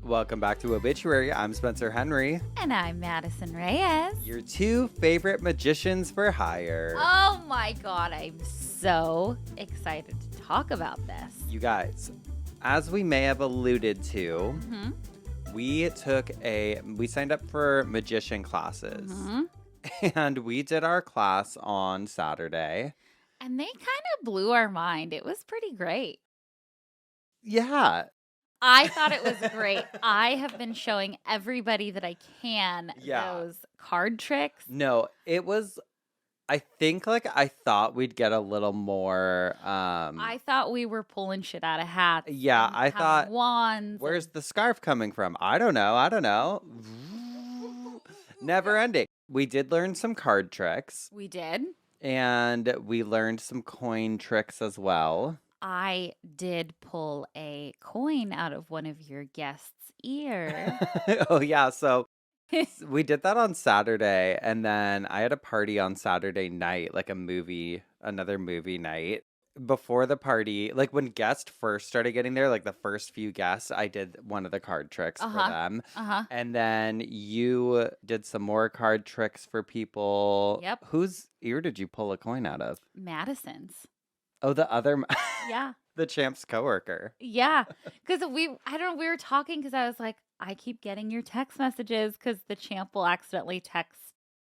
Welcome back to Obituary. I'm Spencer Henry. And I'm Madison Reyes. Your two favorite magicians for hire. Oh my God, I'm so excited to talk about this. You guys, as we may have alluded to, we signed up for magician classes. And we did our class on Saturday. And they kind of blew our mind. It was pretty great. Yeah. I thought it was great. I have been showing everybody that I can those card tricks. No, it was, I thought we'd get a little more. I thought we were pulling shit out of hats. Yeah, I thought, wands. Where's the scarf coming from? I don't know. Never ending. We did learn some card tricks. We did. And we learned some coin tricks as well. I did pull a coin out of one of your guests' ear. Oh, yeah. So we did that on Saturday. And then I had a party on Saturday night, like another movie night. Before the party, like when guests first started getting there, like the first few guests, I did one of the card tricks for them. And then you did some more card tricks for people. Yep. Whose ear did you pull a coin out of? Madison's. Oh, the other... Yeah. The champ's coworker. Yeah. Because we were talking because I was like, I keep getting your text messages because the champ will accidentally text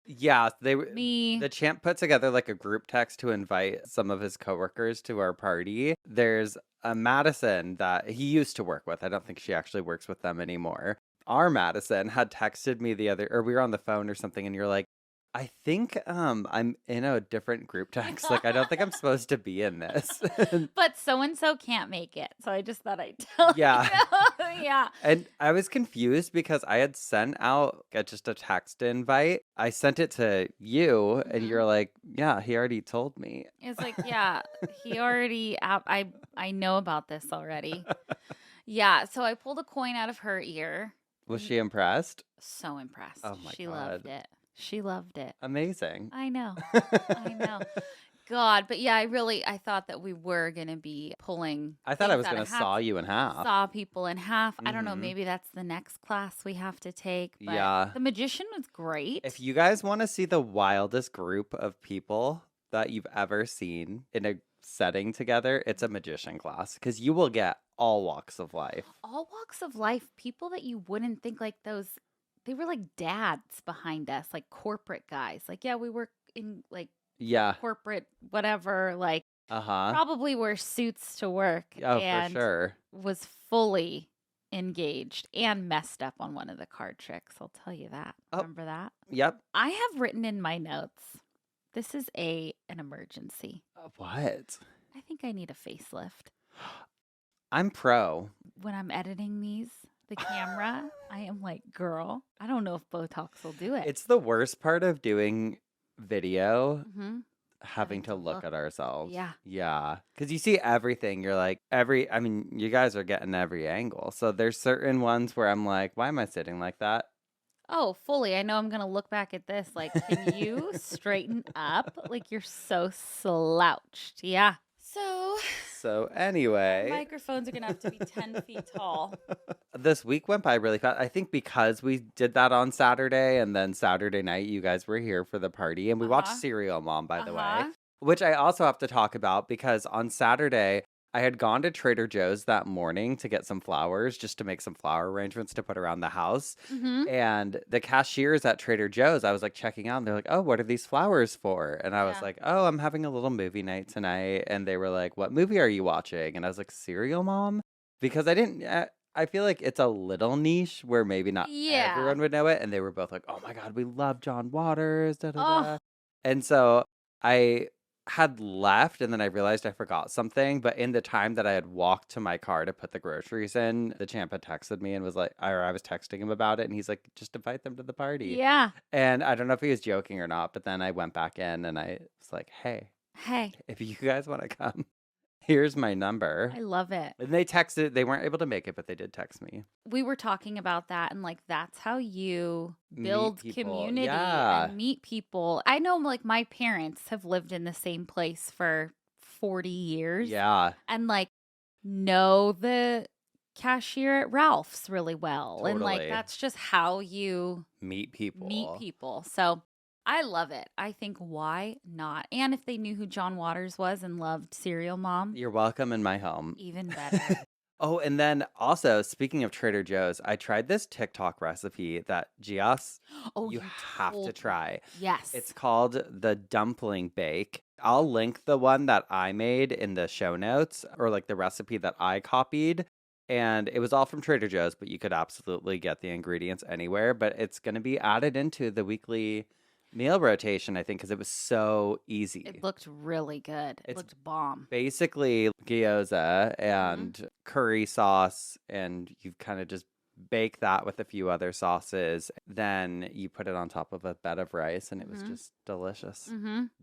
me. The champ put together like a group text to invite some of his coworkers to our party. There's a Madison that he used to work with. I don't think she actually works with them anymore. Our Madison had texted me or we were on the phone or something, and you're like, I think I'm in a different group text. Like, I don't think I'm supposed to be in this. But so-and-so can't make it. So I just thought I'd tell you. Yeah. And I was confused because I had sent out just a text invite. I sent it to you, and you're like, yeah, he already told me. It's like, yeah, he already, I know about this already. Yeah. So I pulled a coin out of her ear. Was she impressed? So impressed. Oh, my God. She loved it. She loved it. Amazing. I know. God, but yeah, I thought that we were going to be pulling. I thought I was going to saw you in half. Saw people in half. I don't know. Maybe that's the next class we have to take. But the magician was great. If you guys want to see the wildest group of people that you've ever seen in a setting together, it's a magician class because you will get all walks of life. All walks of life. People that you wouldn't think like those. They were like dads behind us, like corporate guys. Like, yeah, we work in like corporate whatever, like probably wear suits to work. Oh, and for sure. Was fully engaged and messed up on one of the card tricks. I'll tell you that. Remember that? Yep. I have written in my notes, this is an emergency. What? I think I need a facelift. I'm pro. When I'm editing the camera, I am like, girl, I don't know if Botox will do it. It's the worst part of doing video, having to look at ourselves. Yeah. Yeah. Because you see everything. You're like, you guys are getting every angle. So there's certain ones where I'm like, why am I sitting like that? Oh, fully. I know I'm going to look back at this. Like, can you straighten up? Like, you're so slouched. Yeah. So anyway. Microphones are going to have to be 10 feet tall. This week went by really fast. I think because we did that on Saturday, and then Saturday night you guys were here for the party. And we watched Serial Mom, by the way. Which I also have to talk about because on Saturday, I had gone to Trader Joe's that morning to get some flowers, just to make some flower arrangements to put around the house. And the cashiers at Trader Joe's, I was like checking out, and they're like, oh, what are these flowers for? And I was like, oh, I'm having a little movie night tonight. And they were like, what movie are you watching? And I was like, Serial Mom? Because I feel like it's a little niche where maybe not everyone would know it. And they were both like, oh my God, we love John Waters. Da, da, da. And so I had left, and then I realized I forgot something. But in the time that I had walked to my car to put the groceries in, the champ had texted me and was like, or I was texting him about it, and he's like, just invite them to the party. Yeah. And I don't know if he was joking or not, but then I went back in and I was like, hey, if you guys want to come, here's my number. I love it. And they texted, they weren't able to make it, but they did text me. We were talking about that, and like, that's how you build community and meet people. I know, like, my parents have lived in the same place for 40 years. Yeah. And like, know the cashier at Ralph's really well. Totally. And like, that's just how you meet people. So I love it. I think why not? And if they knew who John Waters was and loved Serial Mom. You're welcome in my home. Even better. Oh, and then also, speaking of Trader Joe's, I tried this TikTok recipe that Geoffs, you have to try. Yes. It's called the dumpling bake. I'll link the one that I made in the show notes, or like the recipe that I copied. And it was all from Trader Joe's, but you could absolutely get the ingredients anywhere. But it's going to be added into the weekly meal rotation, I think, because it was so easy. It looked really good. It looked bomb. Basically gyoza and curry sauce, and you kind of just bake that with a few other sauces. Then you put it on top of a bed of rice, and it was just delicious.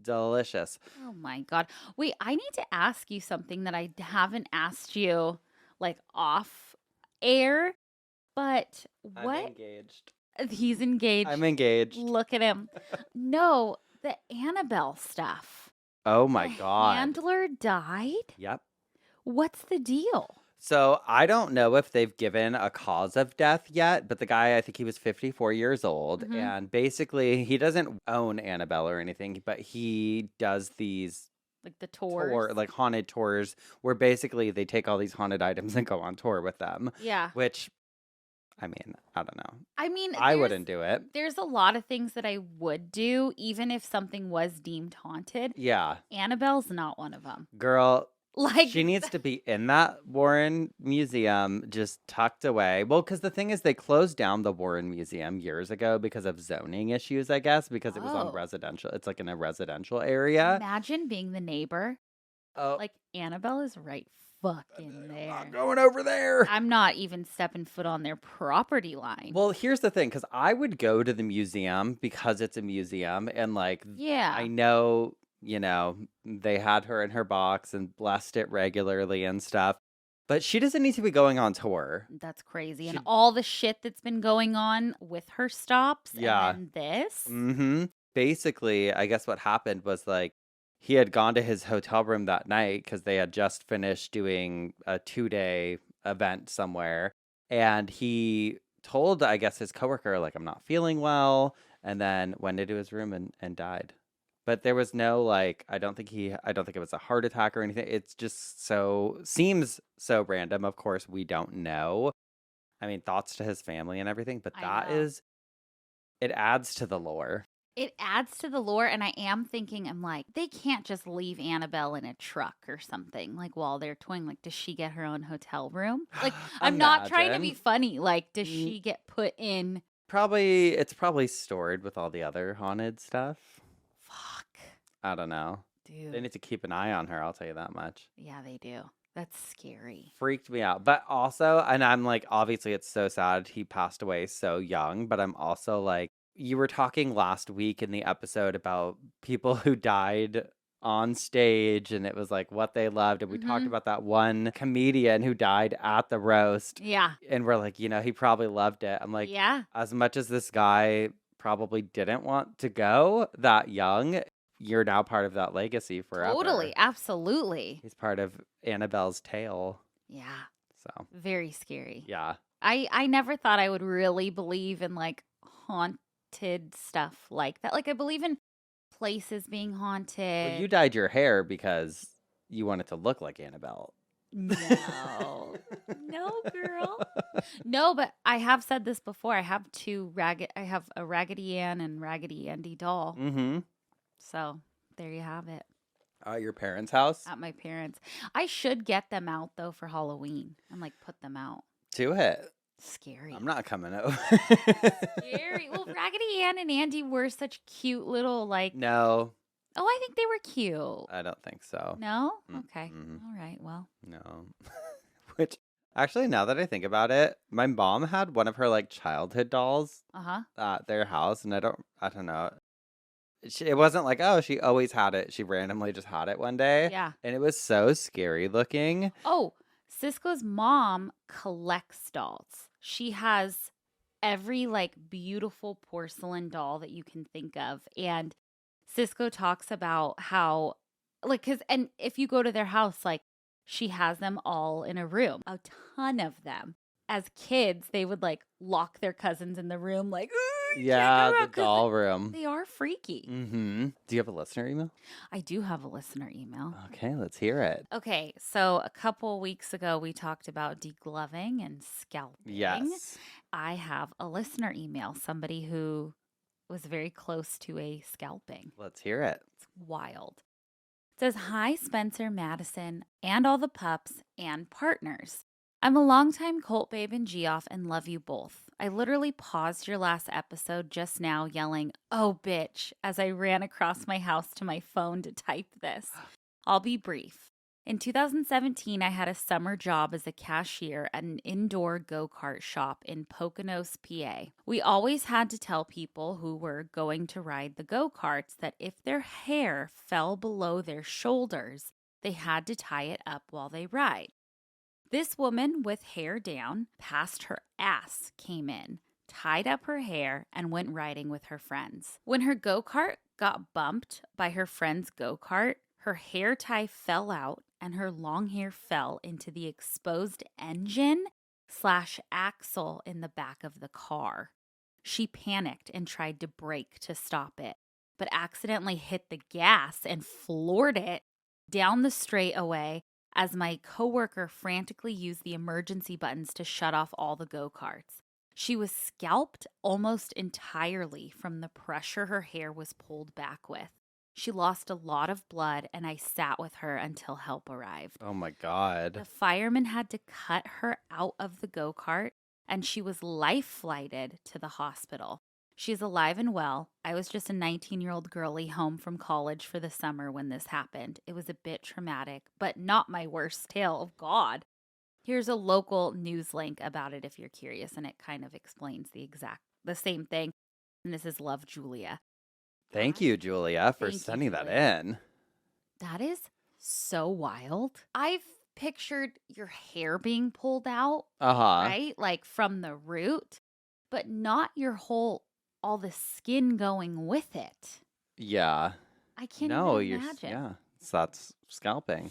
Delicious. Oh my God. Wait, I need to ask you something that I haven't asked you like off air, but what? I'm engaged. He's engaged. I'm engaged. Look at him. No, the Annabelle stuff. Oh my God. Handler died? Yep. What's the deal? So I don't know if they've given a cause of death yet, but the guy, I think he was 54 years old. And basically, he doesn't own Annabelle or anything, but he does these like the tours, like haunted tours, where basically they take all these haunted items and go on tour with them. Yeah. Which, I mean, I don't know. I mean, I wouldn't do it. There's a lot of things that I would do, even if something was deemed haunted. Yeah. Annabelle's not one of them. Girl, like she needs to be in that Warren Museum, just tucked away. Well, because the thing is, they closed down the Warren Museum years ago because of zoning issues, I guess, because it was on residential. It's like in a residential area. Imagine being the neighbor. Oh, like Annabelle is right fucking there. I'm going over there. I'm not even stepping foot on their property line. Well, here's the thing, because I would go to the museum because it's a museum, and like, I know, you know, they had her in her box and blessed it regularly and stuff, but she doesn't need to be going on tour. That's crazy. And all the shit that's been going on with her stops. Yeah. And then this. Basically, I guess what happened was like, he had gone to his hotel room that night because they had just finished doing a 2-day event somewhere. And he told, I guess, his coworker, like, I'm not feeling well. And then went into his room and died. But there was no, like, I don't think it was a heart attack or anything. It's just seems so random. Of course, we don't know. I mean, thoughts to his family and everything. But it adds to the lore. It adds to the lore, and I am thinking, I'm like, they can't just leave Annabelle in a truck or something, like, while they're toying. Like, does she get her own hotel room? Like, I'm not trying to be funny. Like, does she get put in? It's probably stored with all the other haunted stuff. Fuck. I don't know. Dude. They need to keep an eye on her, I'll tell you that much. Yeah, they do. That's scary. Freaked me out. But also, and I'm like, obviously, it's so sad he passed away so young, but I'm also like, you were talking last week in the episode about people who died on stage, and it was like what they loved. And we talked about that one comedian who died at the roast. Yeah. And we're like, he probably loved it. I'm like, as much as this guy probably didn't want to go that young, you're now part of that legacy forever. Totally. Absolutely. He's part of Annabelle's tale. Yeah. So. Very scary. Yeah. I never thought I would really believe in like haunted stuff like that. Like I believe in places being haunted. Well, you dyed your hair because you wanted to look like Annabelle. No. No, girl. No, but I have said this before. I have a Raggedy Ann and Raggedy Andy doll. So there you have it. At your parents' house? At my parents'. I should get them out though for Halloween and like put them out. Do it. Scary. I'm not coming over. Scary. Well, Raggedy Ann and Andy were such cute little like. No. Oh, I think they were cute. I don't think so. No? Okay. All right. Well. No. Which, actually, now that I think about it, my mom had one of her like childhood dolls at their house, and I don't know. It wasn't like, oh, she always had it. She randomly just had it one day. Yeah. And it was so scary looking. Oh, Cisco's mom collects dolls. She has every like beautiful porcelain doll that you can think of. And Cisco talks about how like, and if you go to their house, like She has them all in a room, a ton of them. As kids, they would like lock their cousins in the room, like, yeah, the doll room. They are freaky. Mm-hmm. Do you have a listener email? I do have a listener email. Okay, let's hear it. Okay, so a couple weeks ago, we talked about degloving and scalping. Yes. I have a listener email, somebody who was very close to a scalping. Let's hear it. It's wild. It says, "Hi, Spencer, Madison, and all the pups and partners. I'm a longtime cult babe in Geoff and love you both. I literally paused your last episode just now yelling, 'Oh, bitch,' as I ran across my house to my phone to type this. I'll be brief. In 2017, I had a summer job as a cashier at an indoor go-kart shop in Poconos, PA. We always had to tell people who were going to ride the go-karts that if their hair fell below their shoulders, they had to tie it up while they ride. This woman with hair down, past her ass, came in, tied up her hair, and went riding with her friends. When her go-kart got bumped by her friend's go-kart, her hair tie fell out and her long hair fell into the exposed engine/axle in the back of the car. She panicked and tried to brake to stop it, but accidentally hit the gas and floored it down the straightaway as my coworker frantically used the emergency buttons to shut off all the go-karts. She was scalped almost entirely from the pressure her hair was pulled back with. She lost a lot of blood, and I sat with her until help arrived. Oh, my God. The firemen had to cut her out of the go-kart, and she was life-flighted to the hospital. She's alive and well. I was just a 19-year-old girlie home from college for the summer when this happened. It was a bit traumatic, but not my worst tale. Oh, God. Here's a local news link about it if you're curious, and it kind of explains the same thing. And this is Love, Julia. Thank you, Julia, for sending that in. That is so wild. I've pictured your hair being pulled out, right? Like from the root, but not your all the skin going with it. Yeah. I can't even imagine. Yeah, that's scalping.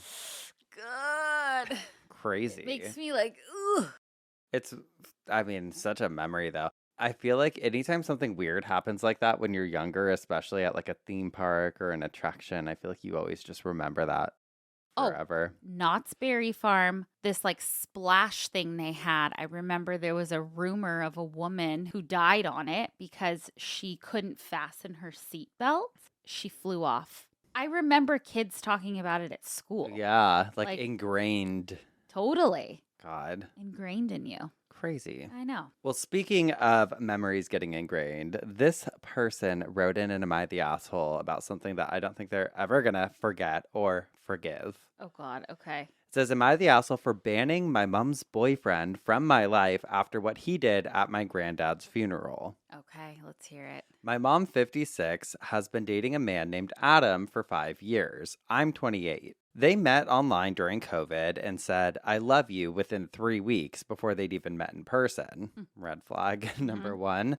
Good. Crazy. It makes me like, ugh. It's, such a memory, though. I feel like anytime something weird happens like that when you're younger, especially at like a theme park or an attraction, I feel like you always just remember that forever. Knott's Berry Farm, this like splash thing they had. I remember there was a rumor of a woman who died on it because she couldn't fasten her seatbelt. She flew off. I remember kids talking about it at school. Yeah, like ingrained. Totally. God. Ingrained in you. Crazy. I know. Well, speaking of memories getting ingrained, this person wrote in Am I the Asshole about something that I don't think they're ever going to forget or forgive. Oh, God. Okay. It says, am I the asshole for banning my mom's boyfriend from my life after what he did at my granddad's funeral? Okay, let's hear it. My mom, 56, has been dating a man named Adam for 5 years. I'm 28. They met online during COVID and said, I love you within 3 weeks before they'd even met in person. Red flag number one.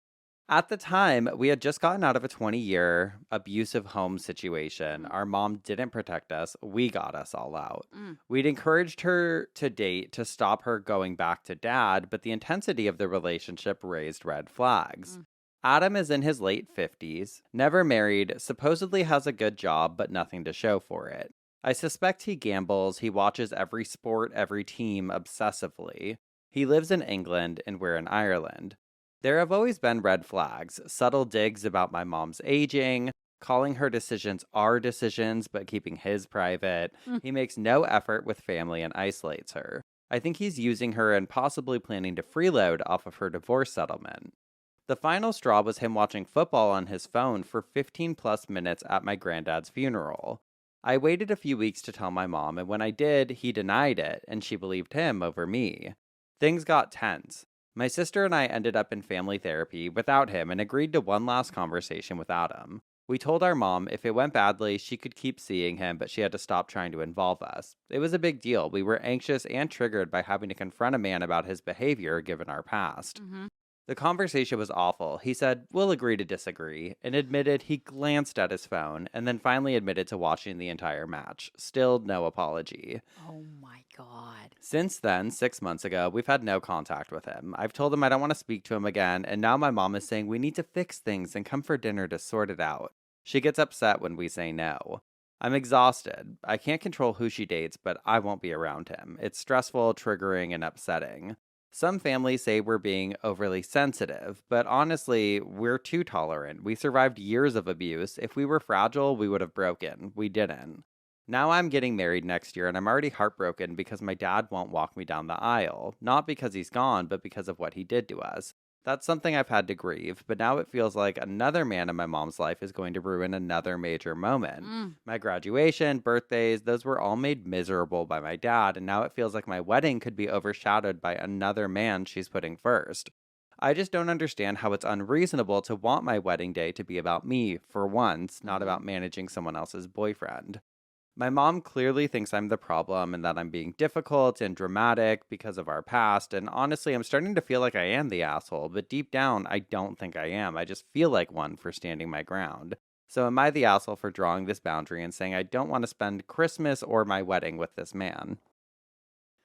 At the time, we had just gotten out of a 20-year abusive home situation. Our mom didn't protect us. We got us all out. We'd encouraged her to date to stop her going back to dad, but the intensity of the relationship raised red flags. Adam is in his late 50s, never married, supposedly has a good job, but nothing to show for it. I suspect he gambles. He watches every sport, every team obsessively. He lives in England and we're in Ireland. There have always been red flags, subtle digs about my mom's aging, calling her decisions our decisions, but keeping his private. He makes no effort with family and isolates her. I think he's using her and possibly planning to freeload off of her divorce settlement. The final straw was him watching football on his phone for 15 plus minutes at my granddad's funeral. I waited a few weeks to tell my mom, and when I did, he denied it, and she believed him over me. Things got tense. My sister and I ended up in family therapy without him and agreed to one last conversation with Adam. We told our mom if it went badly, she could keep seeing him, but she had to stop trying to involve us. It was a big deal. We were anxious and triggered by having to confront a man about his behavior given our past. The conversation was awful. He said, we'll agree to disagree, and admitted he glanced at his phone, and then finally admitted to watching the entire match. Still no apology. Oh my God. Since then, 6 months ago, we've had no contact with him. I've told him I don't want to speak to him again, and now my mom is saying we need to fix things and come for dinner to sort it out. She gets upset when we say no. I'm exhausted. I can't control who she dates, but I won't be around him. It's stressful, triggering, and upsetting. Some families say we're being overly sensitive, but honestly, we're too tolerant. We survived years of abuse. If we were fragile, we would have broken. We didn't. Now I'm getting married next year, and I'm already heartbroken because my dad won't walk me down the aisle. Not because he's gone, but because of what he did to us. That's something I've had to grieve, but now it feels like another man in my mom's life is going to ruin another major moment. My graduation, birthdays, those were all made miserable by my dad, and now it feels like my wedding could be overshadowed by another man she's putting first. I just don't understand how it's unreasonable to want my wedding day to be about me, for once, not about managing someone else's boyfriend. My mom clearly thinks I'm the problem and that I'm being difficult and dramatic because of our past, and honestly, I'm starting to feel like I am the asshole, but deep down, I don't think I am. I just feel like one for standing my ground. So am I the asshole for drawing this boundary and saying I don't want to spend Christmas or my wedding with this man?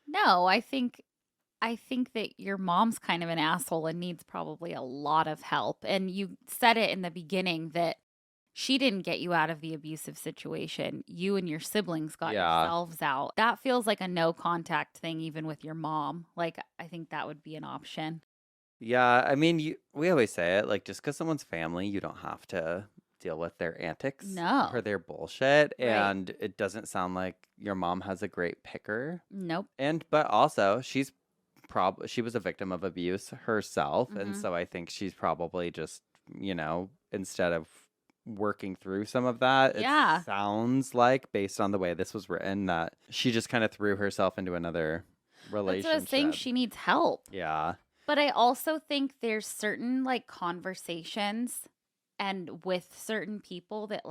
No, I think that your mom's kind of an asshole and needs probably a lot of help. And you said it in the beginning that she didn't get you out of the abusive situation. You and your siblings got yourselves out. That feels like a no contact thing, even with your mom. Like, I think that would be an option. Yeah, I mean, we always say it, like, just because someone's family, you don't have to deal with their antics or their bullshit. Right. And it doesn't sound like your mom has a great picker. Nope. But also, she was a victim of abuse herself. And so I think she's probably just, instead of working through some of that, it sounds like, based on the way this was written, that she just kind of threw herself into another relationship. That's what I was saying. She needs help. Yeah. But I also think there's certain conversations and with certain people that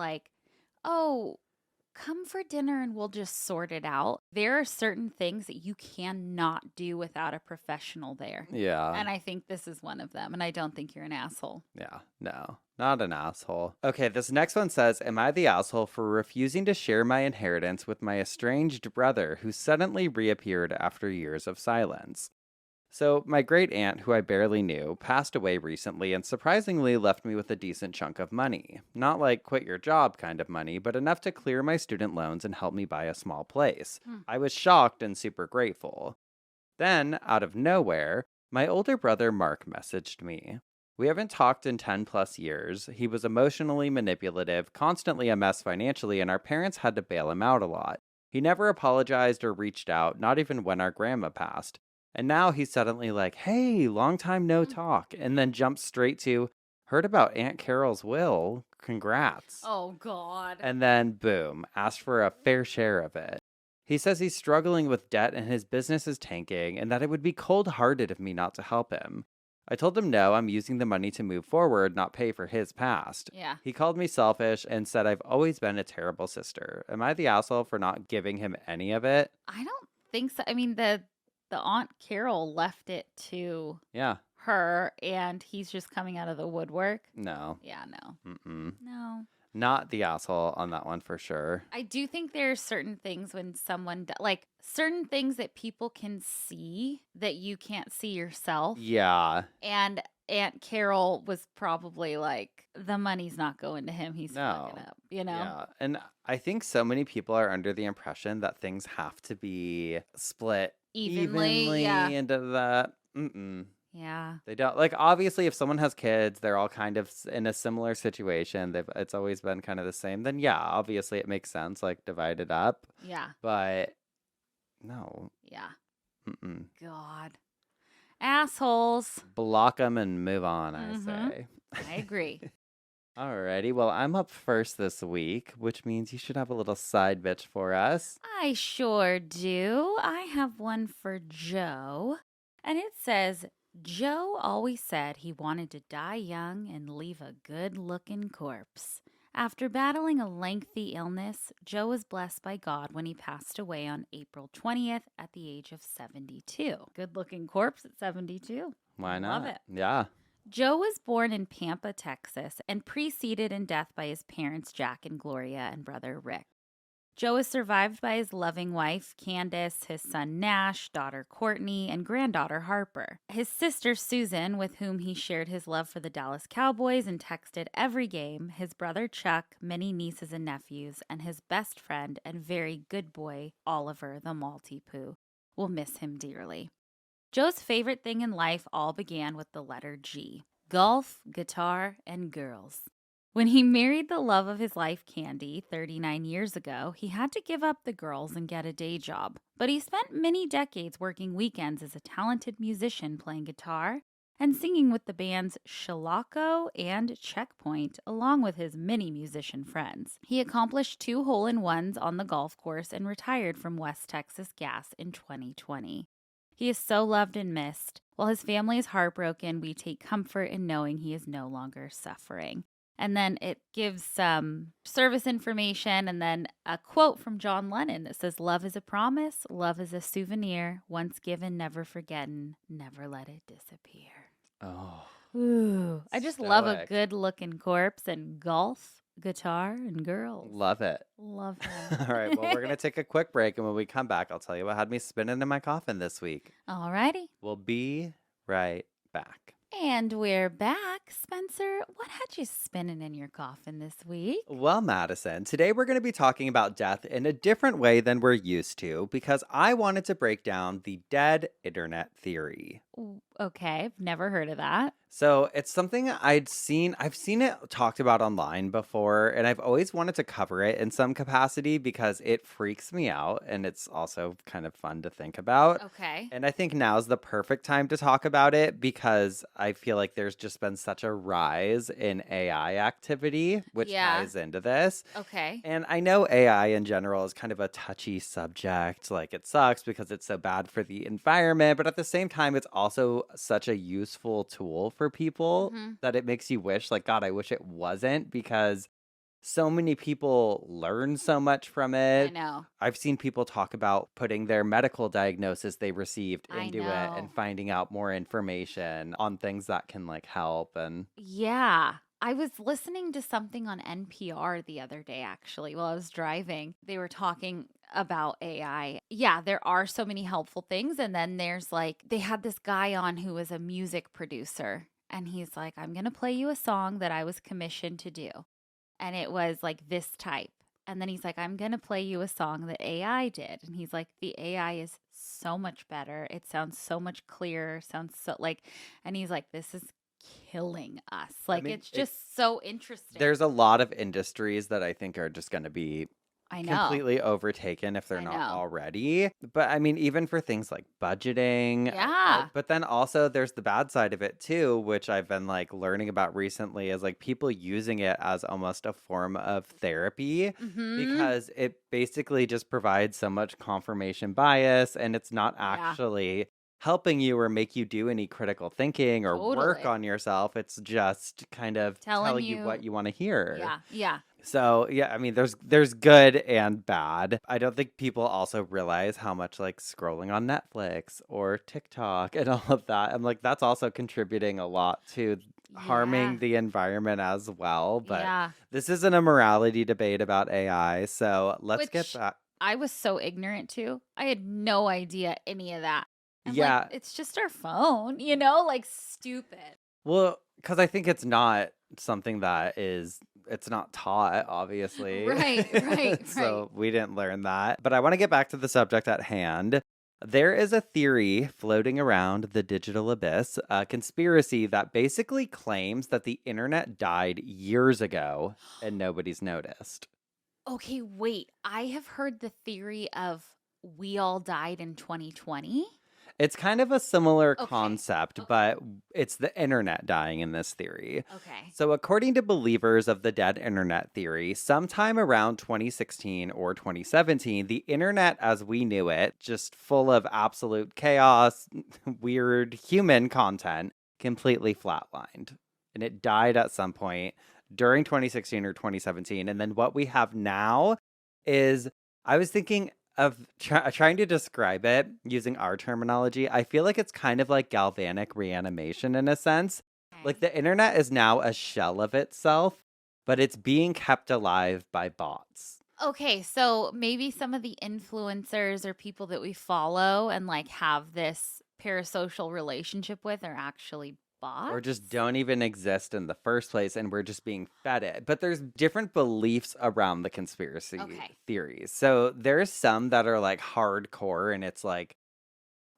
come for dinner and we'll just sort it out. There are certain things that you cannot do without a professional there. Yeah. And I think this is one of them. And I don't think you're an asshole. Yeah. No, not an asshole. Okay, this next one says, am I the asshole for refusing to share my inheritance with my estranged brother who suddenly reappeared after years of silence? So, my great aunt, who I barely knew, passed away recently and surprisingly left me with a decent chunk of money. Not like quit your job kind of money, but enough to clear my student loans and help me buy a small place. I was shocked and super grateful. Then, out of nowhere, my older brother Mark messaged me. We haven't talked in 10 plus years. He was emotionally manipulative, constantly a mess financially, and our parents had to bail him out a lot. He never apologized or reached out, not even when our grandma passed. And now he's suddenly like, hey, long time no talk. And then jumps straight to, heard about Aunt Carol's will. Congrats. Oh, God. And then, boom, asked for a fair share of it. He says he's struggling with debt and his business is tanking and that it would be cold-hearted of me not to help him. I told him no, I'm using the money to move forward, not pay for his past. Yeah. He called me selfish and said I've always been a terrible sister. Am I the asshole for not giving him any of it? I don't think so. I mean, the Aunt Carol left it to her, and he's just coming out of the woodwork. No. Yeah, no. No. Not the asshole on that one for sure. I do think there are certain things when someone, certain things that people can see that you can't see yourself. Yeah. And Aunt Carol was probably like, the money's not going to him. He's fucking up, Yeah. And I think so many people are under the impression that things have to be split evenly into that. Yeah. They don't. Like, obviously, if someone has kids, they're all kind of in a similar situation. It's always been kind of the same. Then, yeah, obviously it makes sense, like, divide it up. Yeah. But, no. Yeah. God. Assholes. Block them and move on, I say. I agree. Alrighty, well, I'm up first this week, which means you should have a little side bitch for us. I sure do. I have one for Joe, and it says, Joe always said he wanted to die young and leave a good-looking corpse. After battling a lengthy illness, Joe was blessed by God when he passed away on April 20th at the age of 72. Good-looking corpse at 72. Why not? Love it. Yeah. Joe was born in Pampa, Texas, and preceded in death by his parents, Jack and Gloria, and brother Rick. Joe is survived by his loving wife, Candace, his son Nash, daughter Courtney, and granddaughter Harper. His sister Susan, with whom he shared his love for the Dallas Cowboys and texted every game, his brother Chuck, many nieces and nephews, and his best friend and very good boy, Oliver the Maltipoo. We'll miss him dearly. Joe's favorite thing in life all began with the letter G: golf, guitar, and girls. When he married the love of his life, Candy, 39 years ago, he had to give up the girls and get a day job. But he spent many decades working weekends as a talented musician playing guitar and singing with the bands Shellacko and Checkpoint, along with his many musician friends. He accomplished 2 hole-in-ones on the golf course and retired from West Texas Gas in 2020. He is so loved and missed. While his family is heartbroken, we take comfort in knowing he is no longer suffering. And then it gives some service information and then a quote from John Lennon that says, "Love is a promise, love is a souvenir, once given, never forgotten, never let it disappear." Oh. Ooh. I just love a good looking corpse and golf, guitar, and girls. Love it. Love it. All right. Well, we're going to take a quick break. And when we come back, I'll tell you what had me spinning in my coffin this week. All righty. We'll be right back. And we're back. Spencer, what had you spinning in your coffin this week? Well, Madison, today we're going to be talking about death in a different way than we're used to because I wanted to break down the dead internet theory. Okay, I've never heard of that. So it's something I've seen it talked about online before, and I've always wanted to cover it in some capacity because it freaks me out, and it's also kind of fun to think about. Okay. And I think now's the perfect time to talk about it because I feel like there's just been such a rise in AI activity, which ties into this. Okay. And I know AI in general is kind of a touchy subject. Like, it sucks because it's so bad for the environment, but at the same time, it's also such a useful tool for people that it makes you wish, like, God, I wish it wasn't, because so many people learn so much from it. I know. I've seen people talk about putting their medical diagnosis they received into it and finding out more information on things that can, like, help. And yeah. I was listening to something on NPR the other day, actually, while I was driving. They were talking about AI. Yeah, there are so many helpful things. And then there's like, they had this guy on who was a music producer. And he's like, I'm going to play you a song that I was commissioned to do. And it was like this type. And then he's like, I'm going to play you a song that AI did. And he's like, the AI is so much better. It sounds so much clearer. Sounds so like, and he's like, this is killing us. Like, I mean, it's just so interesting. There's a lot of industries that I think are just going to be completely overtaken if they're not already. But I mean, even for things like budgeting. Yeah. But then also there's the bad side of it too, which I've been like learning about recently, is like people using it as almost a form of therapy because it basically just provides so much confirmation bias, and it's not actually helping you or make you do any critical thinking or work on yourself. It's just kind of telling you what you want to hear. Yeah. Yeah. So, yeah, I mean, there's good and bad. I don't think people also realize how much, like, scrolling on Netflix or TikTok and all of that, I'm like, that's also contributing a lot to harming the environment as well. But this isn't a morality debate about AI, so let's get back. I was so ignorant to. I had no idea any of that. Like, it's just our phone, you know, like, stupid. Well, because I think it's not something that it's not taught, obviously. Right. So we didn't learn that. But I want to get back to the subject at hand. There is a theory floating around the digital abyss, a conspiracy that basically claims that the internet died years ago and nobody's noticed. Okay, wait. I have heard the theory of we all died in 2020. It's kind of a similar concept, but it's the internet dying in this theory. Okay. So according to believers of the dead internet theory, sometime around 2016 or 2017, the internet as we knew it, just full of absolute chaos, weird human content, completely flatlined. And it died at some point during 2016 or 2017. And then what we have now is, I was thinking of trying to describe it using our terminology. I feel like it's kind of like galvanic reanimation in a sense. Like, the internet is now a shell of itself, but it's being kept alive by bots. Okay, so maybe some of the influencers or people that we follow and like have this parasocial relationship with are actually bots? Or just don't even exist in the first place, and we're just being fed it. But there's different beliefs around the conspiracy theories. So there's some that are like hardcore, and it's like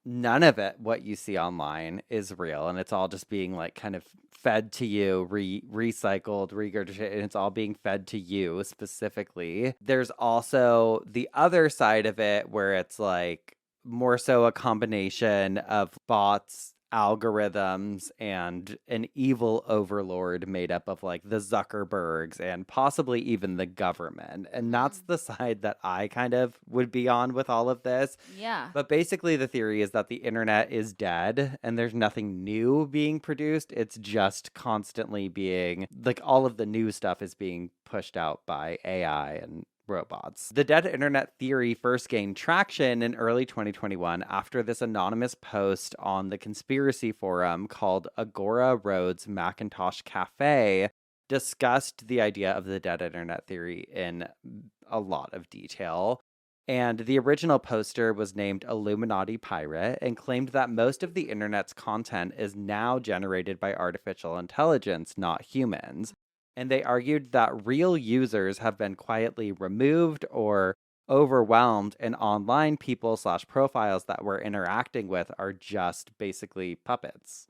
none of it, what you see online, is real, and it's all just being like kind of fed to you, recycled, regurgitated, and it's all being fed to you specifically. There's also the other side of it where it's like more so a combination of bots, algorithms, and an evil overlord made up of like the Zuckerbergs and possibly even the government. And that's the side that I kind of would be on with all of this. Yeah. But basically the theory is that the internet is dead and there's nothing new being produced. It's just constantly being like all of the new stuff is being pushed out by AI and robots. The dead internet theory first gained traction in early 2021 after this anonymous post on the conspiracy forum called Agora Roads Macintosh Cafe discussed the idea of the dead internet theory in a lot of detail. And the original poster was named Illuminati Pirate and claimed that most of the internet's content is now generated by artificial intelligence, not humans. And they argued that real users have been quietly removed or overwhelmed, and online people / profiles that we're interacting with are just basically puppets.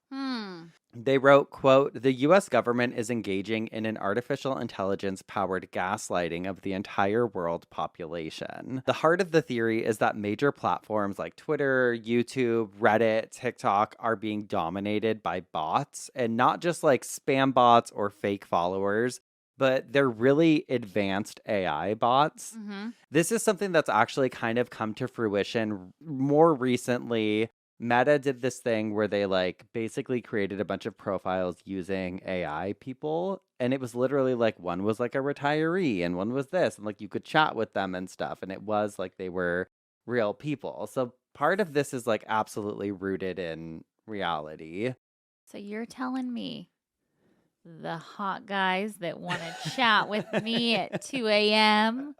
They wrote, quote, "The U.S. government is engaging in an artificial intelligence-powered gaslighting of the entire world population. The heart of the theory is that major platforms like Twitter, YouTube, Reddit, TikTok are being dominated by bots, and not just like spam bots or fake followers, but they're really advanced AI bots." This is something that's actually kind of come to fruition more recently. Meta did this thing where they like basically created a bunch of profiles using AI people. And it was literally like one was like a retiree and one was this. And like you could chat with them and stuff. And it was like they were real people. So part of this is like absolutely rooted in reality. So you're telling me the hot guys that want to chat with me at 2 a.m.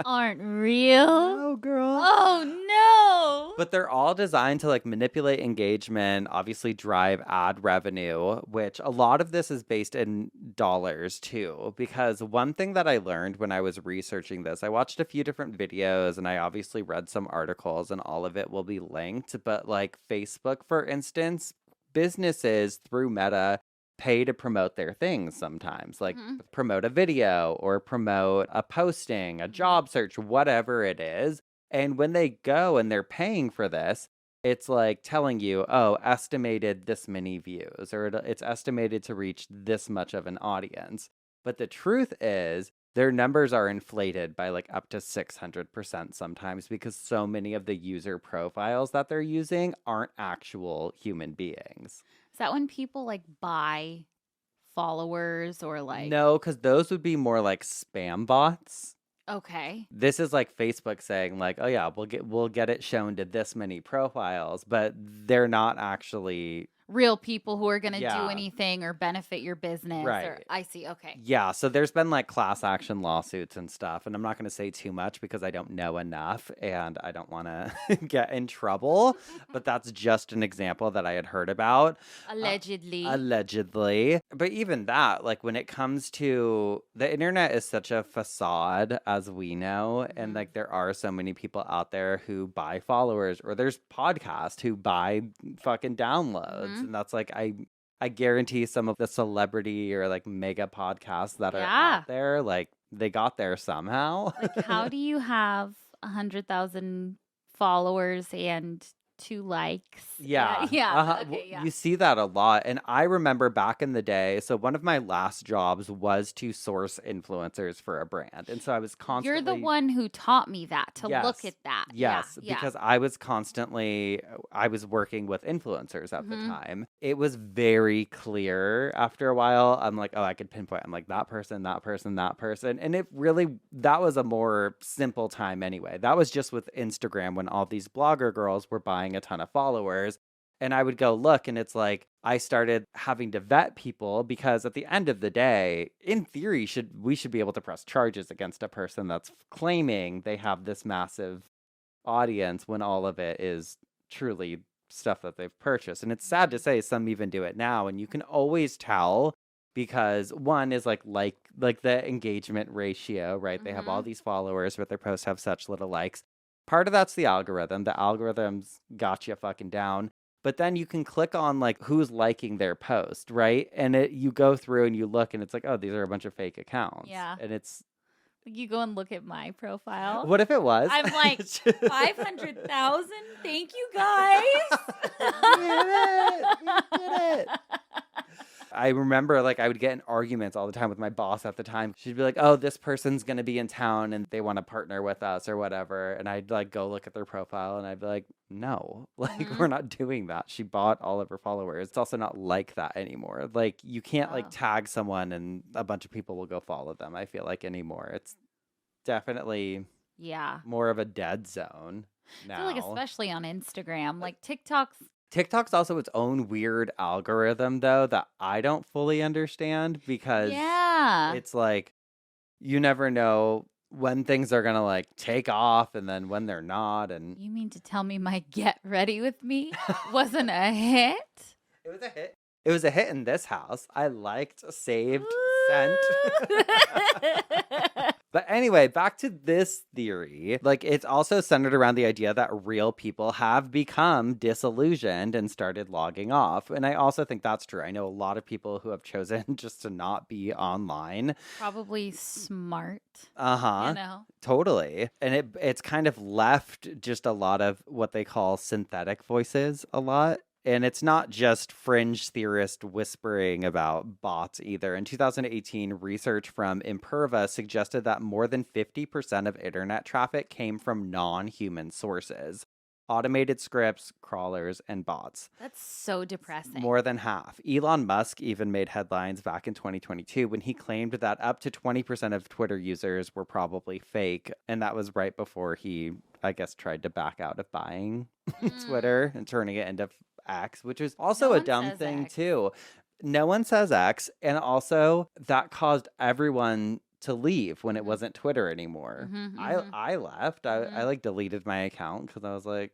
aren't real? No, girl. Oh, no. But they're all designed to like manipulate engagement, obviously drive ad revenue, which a lot of this is based in dollars too. Because one thing that I learned when I was researching this, I watched a few different videos and I obviously read some articles, and all of it will be linked. But like Facebook, for instance, businesses through Meta pay to promote their things sometimes, like promote a video or promote a posting, a job search, whatever it is. And when they go and they're paying for this, it's like telling you, oh, estimated this many views, or it's estimated to reach this much of an audience. But the truth is, their numbers are inflated by like up to 600% sometimes, because so many of the user profiles that they're using aren't actual human beings. Is that when people like buy followers or like? No, because those would be more like spam bots. Okay. This is like Facebook saying like, oh yeah, we'll get it shown to this many profiles, but they're not actually real people who are going to do anything or benefit your business. Right. Or, I see. Okay. Yeah. So there's been like class action lawsuits and stuff. And I'm not going to say too much because I don't know enough and I don't want to get in trouble. But that's just an example that I had heard about. Allegedly. Allegedly. But even that, like when it comes to the internet is such a facade, as we know. And like there are so many people out there who buy followers, or there's podcasts who buy fucking downloads. And that's like, I guarantee some of the celebrity or like mega podcasts that are out there, like they got there somehow. Like, how do you have 100,000 followers and 2 likes? Yeah. Okay, You see that a lot. And I remember back in the day, so one of my last jobs was to source influencers for a brand. And so I was constantly... You're the one who taught me that, to look at that. Yes, because I was working with influencers at the time. It was very clear after a while. I'm like, oh, I could pinpoint. I'm like, that person, that person, that person. And it really, that was a more simple time anyway. That was just with Instagram when all these blogger girls were buying a ton of followers. And I would go look, and it's like I started having to vet people because at the end of the day, in theory, we should be able to press charges against a person that's claiming they have this massive audience when all of it is truly stuff that they've purchased. And it's sad to say some even do it now, and you can always tell because one is like the engagement ratio, right? They have all these followers, but their posts have such little likes. Part of that's the algorithm. The algorithm's got you fucking down. But then you can click on like who's liking their post, right? And you go through and you look, and it's like, oh, these are a bunch of fake accounts. Yeah. And it's you go and look at my profile. What if it was? I'm like 500,000. Thank you guys. We did it. I remember like I would get in arguments all the time with my boss at the time. She'd be like, oh, this person's going to be in town and they want to partner with us or whatever. And I'd like go look at their profile and I'd be like, no, like we're not doing that. She bought all of her followers. It's also not like that anymore. Like you can't like tag someone and a bunch of people will go follow them. I feel like anymore. It's definitely more of a dead zone now. I feel like especially on Instagram, like TikTok's also its own weird algorithm, though, that I don't fully understand because it's like you never know when things are going to like take off and then when they're not. And you mean to tell me my Get Ready With Me wasn't a hit? It was a hit. It was a hit in this house. I liked Saved Scent. But anyway, back to this theory. Like, it's also centered around the idea that real people have become disillusioned and started logging off. And I also think that's true. I know a lot of people who have chosen just to not be online. Probably smart. You know? Totally. And it's kind of left just a lot of what they call synthetic voices a lot. And it's not just fringe theorist whispering about bots either. In 2018, research from Imperva suggested that more than 50% of internet traffic came from non-human sources. Automated scripts, crawlers, and bots. That's so depressing. More than half. Elon Musk even made headlines back in 2022 when he claimed that up to 20% of Twitter users were probably fake. And that was right before he, I guess, tried to back out of buying Twitter and turning it into X, which is also a dumb thing too. No one says X, and also that caused everyone to leave when it wasn't Twitter anymore. I left. I like deleted my account because I was like,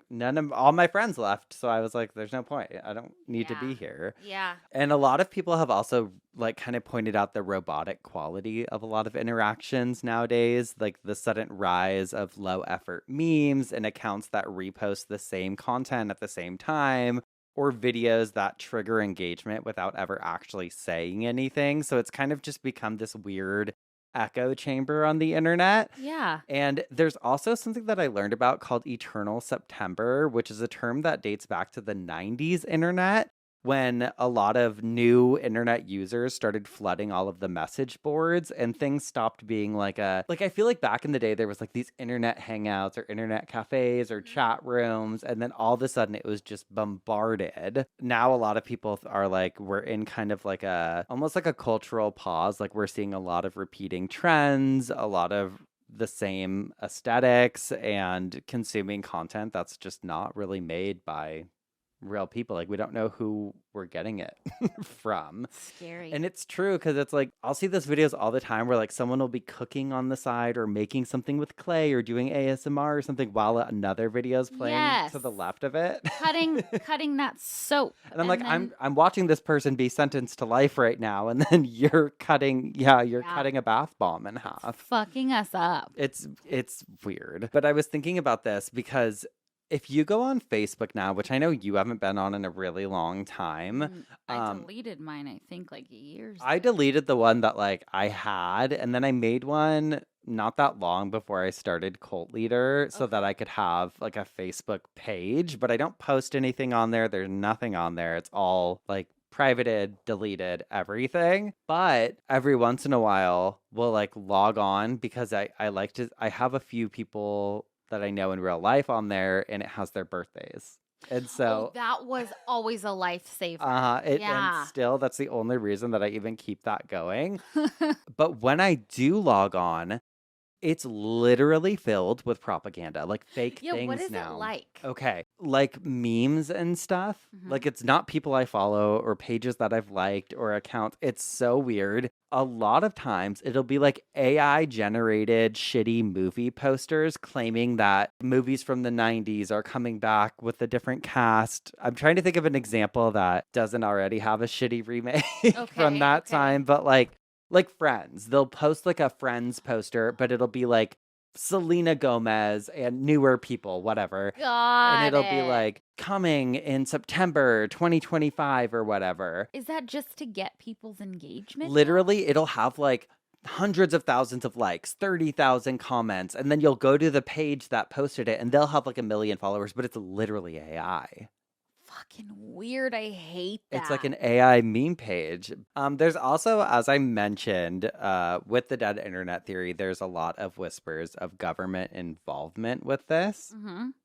all my friends left, so I was like, there's no point. I don't need to be here. Yeah. And a lot of people have also like kind of pointed out the robotic quality of a lot of interactions nowadays, like the sudden rise of low effort memes and accounts that repost the same content at the same time, or videos that trigger engagement without ever actually saying anything. So it's kind of just become this weird echo chamber on the internet. Yeah. And there's also something that I learned about called Eternal September, which is a term that dates back to the 90s internet, when a lot of new internet users started flooding all of the message boards and things stopped being like I feel like back in the day there was like these internet hangouts or internet cafes or chat rooms, and then all of a sudden it was just bombarded. Now a lot of people are like, we're in kind of like almost like a cultural pause. Like we're seeing a lot of repeating trends, a lot of the same aesthetics, and consuming content that's just not really made by real people. Like we don't know who we're getting it from. Scary. And it's true because it's like I'll see those videos all the time where like someone will be cooking on the side or making something with clay or doing ASMR or something while another video is playing to the left of it. cutting that soap. And I'm like, I'm watching this person be sentenced to life right now, and then you're cutting a bath bomb in half. It's fucking us up. It's weird. But I was thinking about this because if you go on Facebook now, which I know you haven't been on in a really long time. I deleted mine, I think, like years ago. I deleted the one that like I had, and then I made one not that long before I started Cult Leader so that I could have like a Facebook page, but I don't post anything on there. There's nothing on there. It's all like privated, deleted, everything. But every once in a while we'll like log on because I have a few people that I know in real life on there, and it has their birthdays. And so that was always a lifesaver. And still, that's the only reason that I even keep that going. But when I do log on, It's literally filled with propaganda, like fake Yeah, things what is now. it like? Okay, like memes and stuff. Like it's not people I follow or pages that I've liked or accounts. It's so weird. A lot of times it'll be like AI generated shitty movie posters claiming that movies from the 90s are coming back with a different cast. I'm trying to think of an example that doesn't already have a shitty remake from that time, but like Friends. They'll post like a Friends poster, but it'll be like Selena Gomez and newer people, whatever. And it'll be like coming in September 2025 or whatever. Is that just to get people's engagement? Literally, it'll have like hundreds of thousands of likes, 30,000 comments, and then you'll go to the page that posted it and they'll have like 1 million followers, but it's literally AI. Fucking weird. I hate that. It's like an AI meme page. There's also, as I mentioned, with the dead internet theory, there's a lot of whispers of government involvement with this.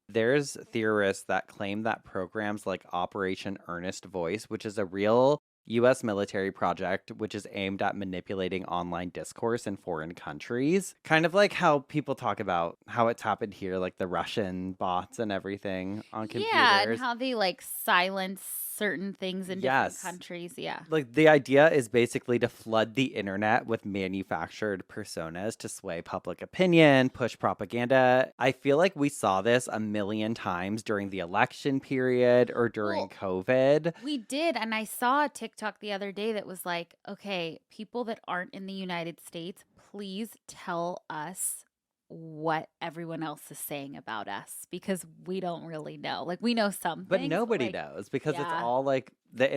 There's theorists that claim that programs like Operation Earnest Voice, which is a real U.S. military project which is aimed at manipulating online discourse in foreign countries. Kind of like how people talk about how it's happened here, like the Russian bots and everything on computers. Yeah, and how they like silence certain things in different countries. Yeah. Like the idea is basically to flood the internet with manufactured personas to sway public opinion, push propaganda. I feel like we saw this a million times during the election period or during COVID. We did. And I saw a TikTok the other day that was like, okay, people that aren't in the United States, please tell us what everyone else is saying about us, because we don't really know. Like we know some but things, nobody knows because it's all like the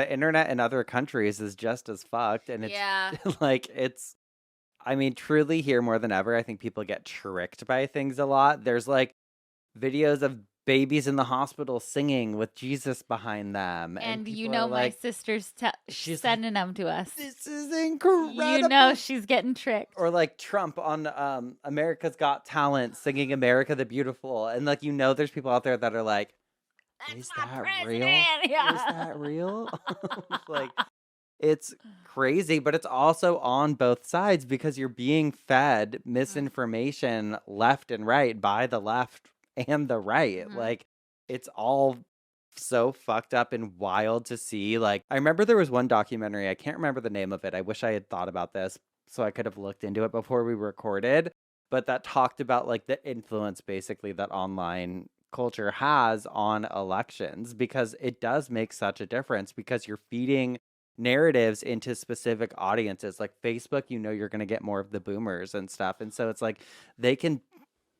internet in other countries is just as fucked, and it's like it's I mean, truly here more than ever, I think people get tricked by things a lot. There's like videos of babies in the hospital singing with Jesus behind them. And you know, my sister's she's sending them to us. This is incredible. You know she's getting tricked. Or like Trump on America's Got Talent singing America the Beautiful. And like, you know, there's people out there that are like, is that real? Yeah. Is that real? Like, it's crazy, but it's also on both sides because you're being fed misinformation left and right by the left and the right. Like, it's all so fucked up and wild to see. Like, I remember there was one documentary, I can't remember the name of it. I wish I had thought about this so I could have looked into it before we recorded, but that talked about like the influence basically that online culture has on elections, because it does make such a difference because you're feeding narratives into specific audiences. Like Facebook, you know, you're going to get more of the boomers and stuff. And so it's like they can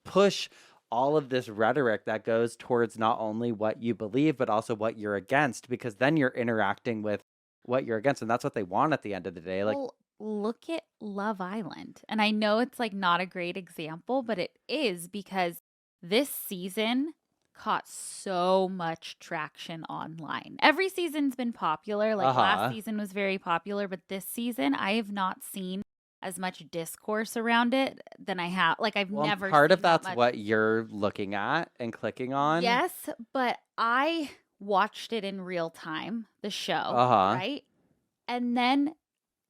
push all of this rhetoric that goes towards not only what you believe, but also what you're against, because then you're interacting with what you're against. And that's what they want at the end of the day. Like, well, look at Love Island. And I know it's like not a great example, but it is, because this season caught so much traction online. Every season's been popular. Like last season was very popular, but this season I have not seen as much discourse around it than I have. Like I've never part seen of that's that much. what you're looking at and clicking on. Yes, but I watched it in real time, the show, right? And then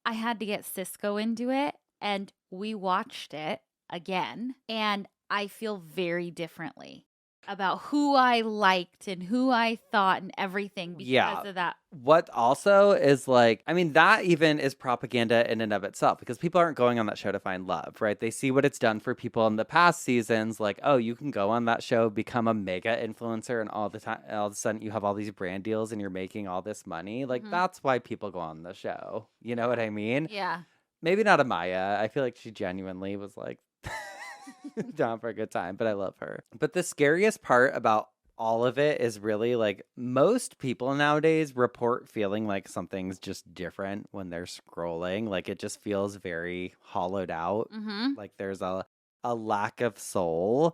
I had to get Cisco into it, and we watched it again, and I feel very differently about who I liked and who I thought and everything because of that. What also is like, I mean, that even is propaganda in and of itself, because people aren't going on that show to find love, right? They see what it's done for people in the past seasons. Like, oh, you can go on that show, become a mega influencer, and all of a sudden you have all these brand deals and you're making all this money. Like, that's why people go on the show. You know what I mean? Yeah. Maybe not Amaya. I feel like she genuinely was like down for a good time, but I love her. But the scariest part about all of it is really like most people nowadays report feeling like something's just different when they're scrolling. Like it just feels very hollowed out. Like there's a lack of soul.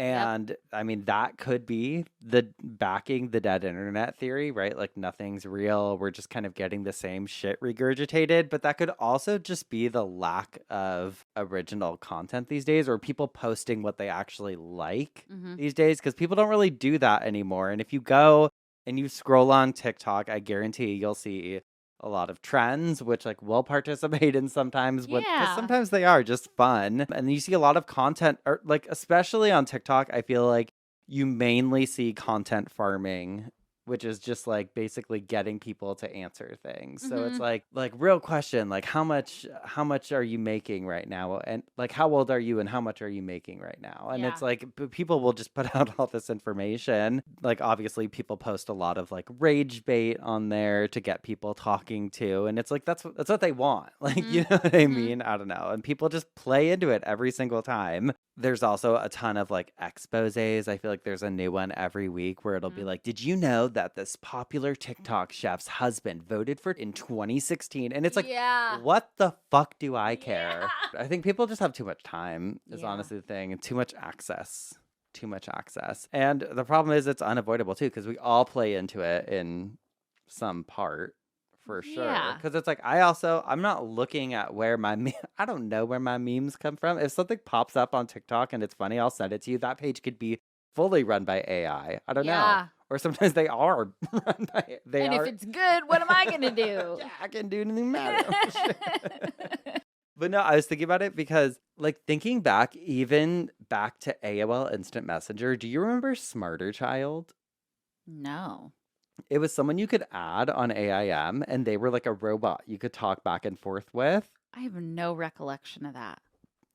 And I mean, that could be the backing the dead internet theory, right? Like nothing's real. We're just kind of getting the same shit regurgitated. But that could also just be the lack of original content these days, or people posting what they actually like these days, because people don't really do that anymore. And if you go and you scroll on TikTok, I guarantee you'll see a lot of trends, which like we'll participate in sometimes because Yeah. sometimes they are just fun. And you see a lot of content, or like especially on TikTok, I feel like you mainly see content farming, which is just like basically getting people to answer things. So it's like real question, like how much are you making right now? And like how old are you and how much are you making right now? And it's like people will just put out all this information. Like obviously people post a lot of like rage bait on there to get people talking to, and it's like that's what they want. Like you know what I mean? I don't know. And people just play into it every single time. There's also a ton of like exposés. I feel like there's a new one every week where it'll be like, did you know that this popular TikTok chef's husband voted for in 2016? And it's like, what the fuck do I care? I think people just have too much time is honestly the thing, and too much access. Too much access. And the problem is it's unavoidable too, because we all play into it in some part. For sure. Because it's like, I'm not looking at where I don't know where my memes come from. If something pops up on TikTok and it's funny, I'll send it to you. That page could be fully run by AI. I don't know. Or sometimes they are run by And if it's good, what am I going to do? Yeah, I can do anything matter. But no, I was thinking about it because like thinking back, even back to AOL Instant Messenger, do you remember Smarter Child? No. It was someone you could add on AIM, and they were like a robot you could talk back and forth with. I have no recollection of that.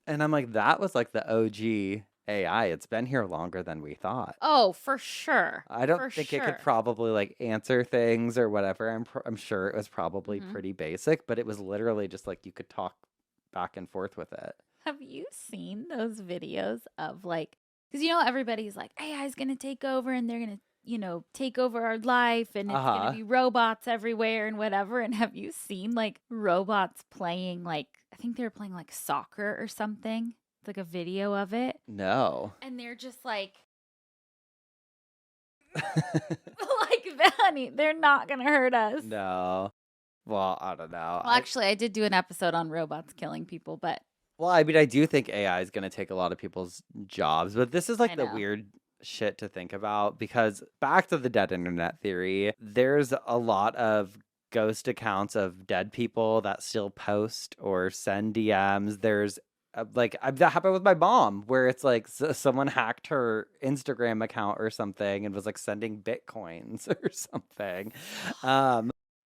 And I'm like, that was like the OG AI. It's been here longer than we thought. Oh, for sure. I don't think it could probably like answer things or whatever. I'm sure it was probably pretty basic, but it was literally just like you could talk back and forth with it. Have you seen those videos of like, because everybody's like, AI is going to take over and they're going to take over our life and it's going to be robots everywhere and whatever. And have you seen like robots playing like, I think they were playing like soccer or something. It's like a video of it. No. And they're just like, like that, honey, they're not going to hurt us. No. Well, I don't know. Well, actually, I did do an episode on robots killing people, but. Well, I mean, I do think AI is going to take a lot of people's jobs, but this is like the weird shit to think about, because back to the dead internet theory, there's a lot of ghost accounts of dead people that still post or send DMs. There's like that happened with my mom, where it's like someone hacked her Instagram account or something and was like sending bitcoins or something.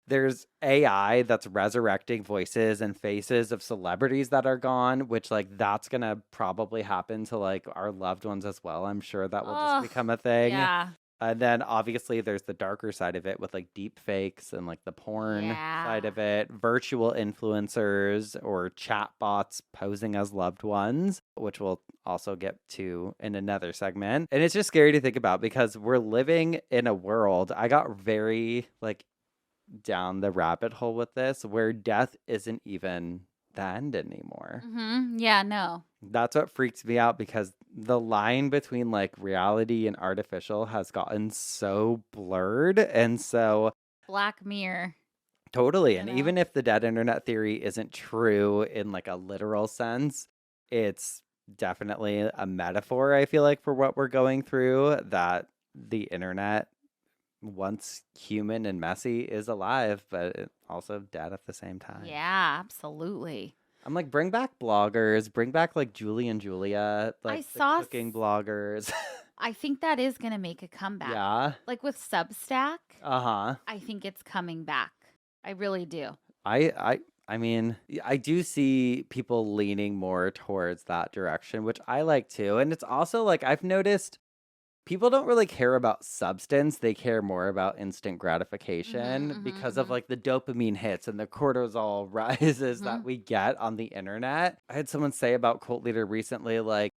There's AI that's resurrecting voices and faces of celebrities that are gone, which like that's gonna probably happen to like our loved ones as well. I'm sure that will just become a thing. Yeah. And then obviously there's the darker side of it with like deep fakes and like the porn side of it, virtual influencers or chatbots posing as loved ones, which we'll also get to in another segment. And it's just scary to think about because we're living in a world. I got very like down the rabbit hole with this where death isn't even the end anymore. Yeah, no. That's what freaks me out, because the line between like reality and artificial has gotten so blurred. And so Black Mirror. Totally. And even if the dead internet theory isn't true in like a literal sense, it's definitely a metaphor, I feel like, for what we're going through, that the internet, once human and messy, is alive, but also dead at the same time. Yeah, absolutely. I'm like, bring back bloggers, bring back like Julie and Julia, like the cooking bloggers. I think that is going to make a comeback. Yeah. Like with Substack. I think it's coming back. I really do. I mean, I do see people leaning more towards that direction, which I like too. And it's also like, I've noticed people don't really care about substance. They care more about instant gratification because of like the dopamine hits and the cortisol rises that we get on the internet. I had someone say about Cult Leader recently, like,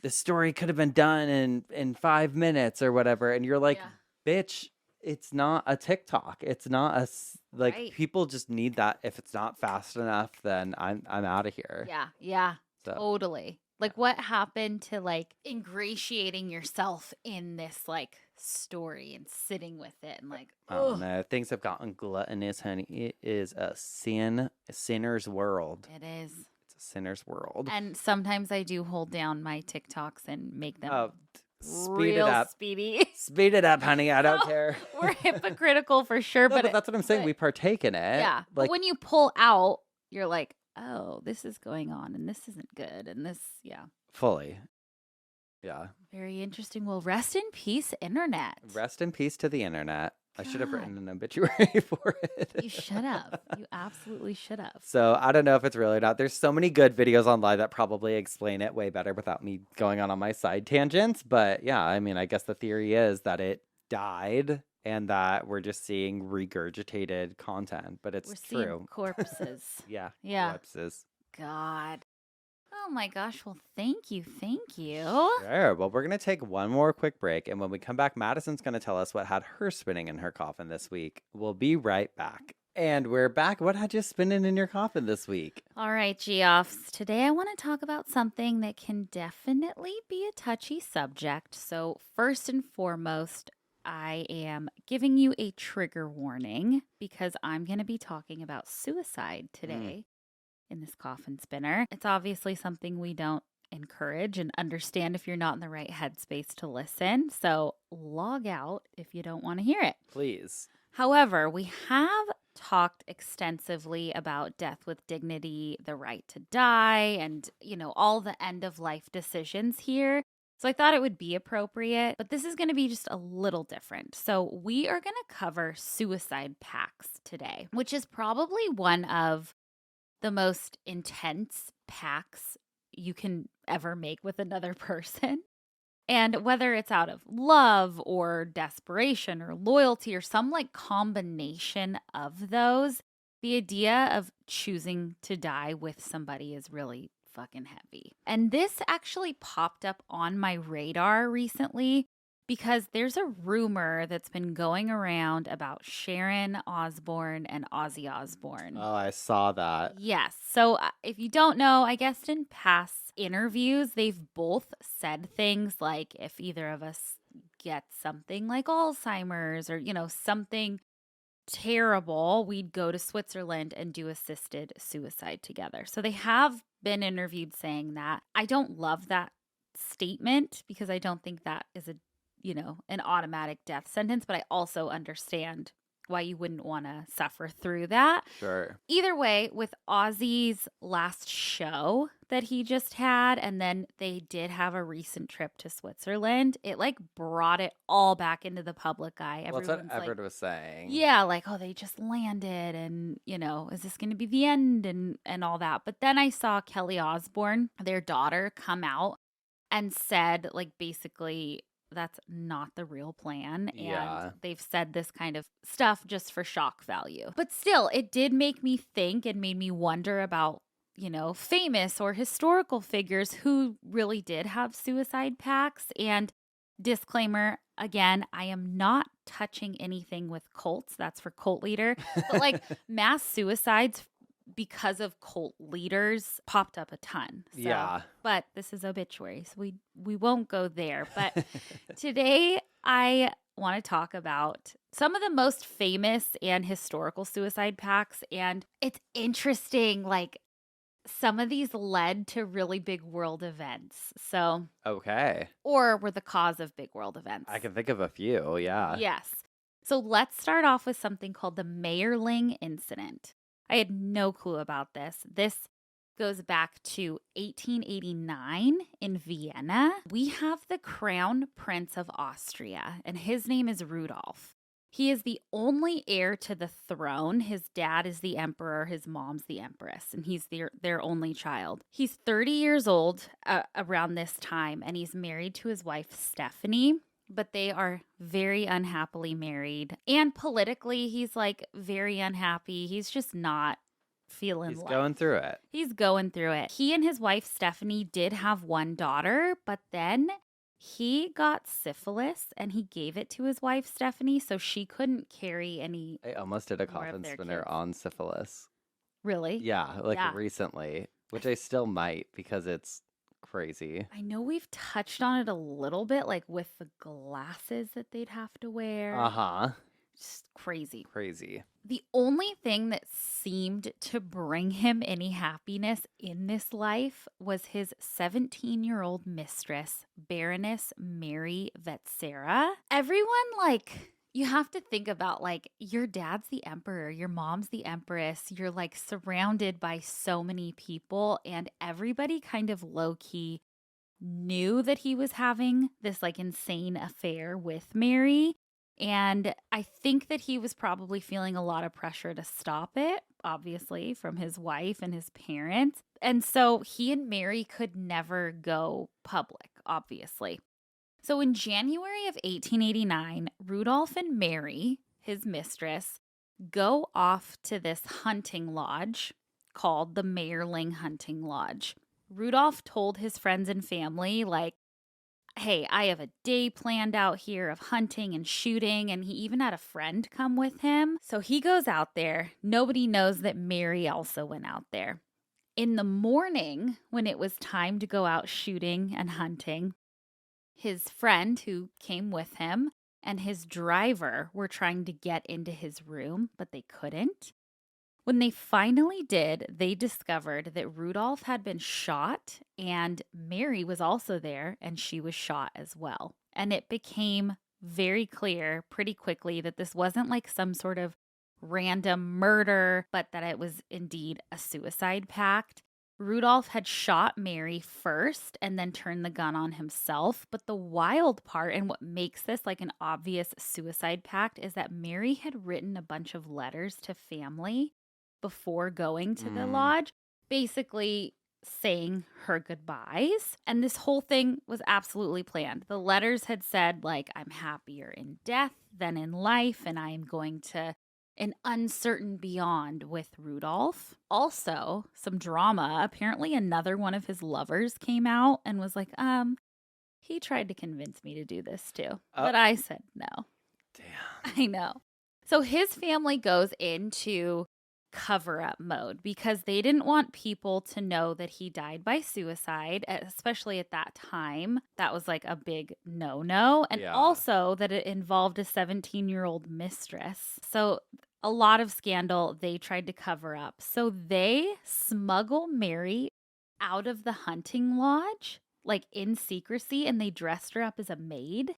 the story could have been done in 5 minutes or whatever. And you're like, bitch, it's not a TikTok. It's not a, like, people just need that. If it's not fast enough, then I'm out of here. Yeah, so. Totally. Like, what happened to, like, ingratiating yourself in this, like, story and sitting with it and, like, oh, no. Things have gotten gluttonous, honey. It is a sinner's world. It is. It's a sinner's world. And sometimes I do hold down my TikToks and make them Speed it up. Speedy. Speed it up, honey. I don't care. We're hypocritical for sure. No, but that's what I'm saying. We partake in it. Yeah. But when you pull out, you're like, oh, this is going on and this isn't good. And this, Fully. Yeah. Very interesting. Well, rest in peace, internet. Rest in peace to the internet. God. I should have written an obituary for it. You should have. You absolutely should have. So I don't know if it's real or not. There's so many good videos online that probably explain it way better without me going on my side tangents. But yeah, I mean, I guess the theory is that it died and that we're just seeing regurgitated content. But it's true. Seeing corpses. Yeah. Corpses. God. Oh my gosh. Well, thank you. Thank you. Sure. Well, we're going to take one more quick break. And when we come back, Madison's going to tell us what had her spinning in her coffin this week. We'll be right back. And we're back. What had you spinning in your coffin this week? All right, Geoffs. Today I want to talk about something that can definitely be a touchy subject. So first and foremost, I am giving you a trigger warning because I'm going to be talking about suicide today. In this coffin spinner. It's obviously something we don't encourage and understand if you're not in the right headspace to listen. So log out if you don't want to hear it. Please. However, we have talked extensively about death with dignity, the right to die, and, all the end of life decisions here. So I thought it would be appropriate, but this is going to be just a little different. So we are going to cover suicide pacts today, which is probably one of the most intense pacts you can ever make with another person. And whether it's out of love or desperation or loyalty or some combination of those, the idea of choosing to die with somebody is really fucking heavy. And this actually popped up on my radar recently because there's a rumor that's been going around about Sharon Osbourne and Ozzy Osbourne. Oh, I saw that. Yes. So if you don't know, I guess in past interviews, they've both said things like if either of us gets something like Alzheimer's or, something terrible, we'd go to Switzerland and do assisted suicide together. So they have been interviewed saying that. I don't love that statement because I don't think that is an automatic death sentence, but I also understand why you wouldn't want to suffer through that. Sure. Either way, with Ozzy's last show that he just had, and then they did have a recent trip to Switzerland, it brought it all back into the public eye. Well, that's what Everett was saying. Yeah, they just landed and, is this going to be the end and all that. But then I saw Kelly Osbourne, their daughter, come out and said, basically, that's not the real plan. And they've said this kind of stuff just for shock value. But still, it did make me think and made me wonder about, famous or historical figures who really did have suicide pacts. And disclaimer, again, I am not touching anything with cults. That's for cult leader. But mass suicides because of cult leaders popped up a ton. So, yeah. But this is Obituary, so we won't go there. But today I want to talk about some of the most famous and historical suicide pacts. And it's interesting, some of these led to really big world events. So okay. Or were the cause of big world events. I can think of a few, yeah. Yes. So let's start off with something called the Mayerling incident. I had no clue about this. This goes back to 1889 in Vienna. We have the Crown Prince of Austria, and his name is Rudolph. He is the only heir to the throne. His dad is the emperor, his mom's the empress, and he's their only child. He's 30 years old around this time, and he's married to his wife, Stephanie. But they are very unhappily married. And politically, he's very unhappy. He's just not feeling He's going through it. He's going through it. He and his wife, Stephanie, did have one daughter, but then he got syphilis and he gave it to his wife, Stephanie, so she couldn't carry any. I almost did a coffin spinner on syphilis. Really? Yeah, recently, which I still might because it's crazy. I know we've touched on it a little bit, with the glasses that they'd have to wear. Uh-huh. Just crazy. Crazy. The only thing that seemed to bring him any happiness in this life was his 17-year-old mistress, Baroness Mary Vetsera. Everyone, you have to think about, your dad's the emperor, your mom's the empress, you're, surrounded by so many people, and everybody kind of low-key knew that he was having this, insane affair with Mary. And I think that he was probably feeling a lot of pressure to stop it, obviously, from his wife and his parents. And so he and Mary could never go public, obviously. So in January of 1889, Rudolph and Mary, his mistress, go off to this hunting lodge called the Mayerling Hunting Lodge. Rudolph told his friends and family, hey, I have a day planned out here of hunting and shooting, and he even had a friend come with him. So he goes out there. Nobody knows that Mary also went out there. In the morning, when it was time to go out shooting and hunting, his friend who came with him and his driver were trying to get into his room, but they couldn't. When they finally did, they discovered that Rudolph had been shot and Mary was also there and she was shot as well. And it became very clear pretty quickly that this wasn't some sort of random murder, but that it was indeed a suicide pact. Rudolph had shot Mary first and then turned the gun on himself. But the wild part and what makes this an obvious suicide pact is that Mary had written a bunch of letters to family before going to the lodge, basically saying her goodbyes. And this whole thing was absolutely planned. The letters had said, I'm happier in death than in life, and I am going to an uncertain beyond with Rudolph. Also, some drama. Apparently, another one of his lovers came out and was he tried to convince me to do this too. But I said no. Damn. I know. So his family goes into cover-up mode because they didn't want people to know that he died by suicide, especially at that time. That was a big no-no. And also that it involved a 17-year-old mistress. So a lot of scandal they tried to cover up. So they smuggle Mary out of the hunting lodge, in secrecy, and they dressed her up as a maid.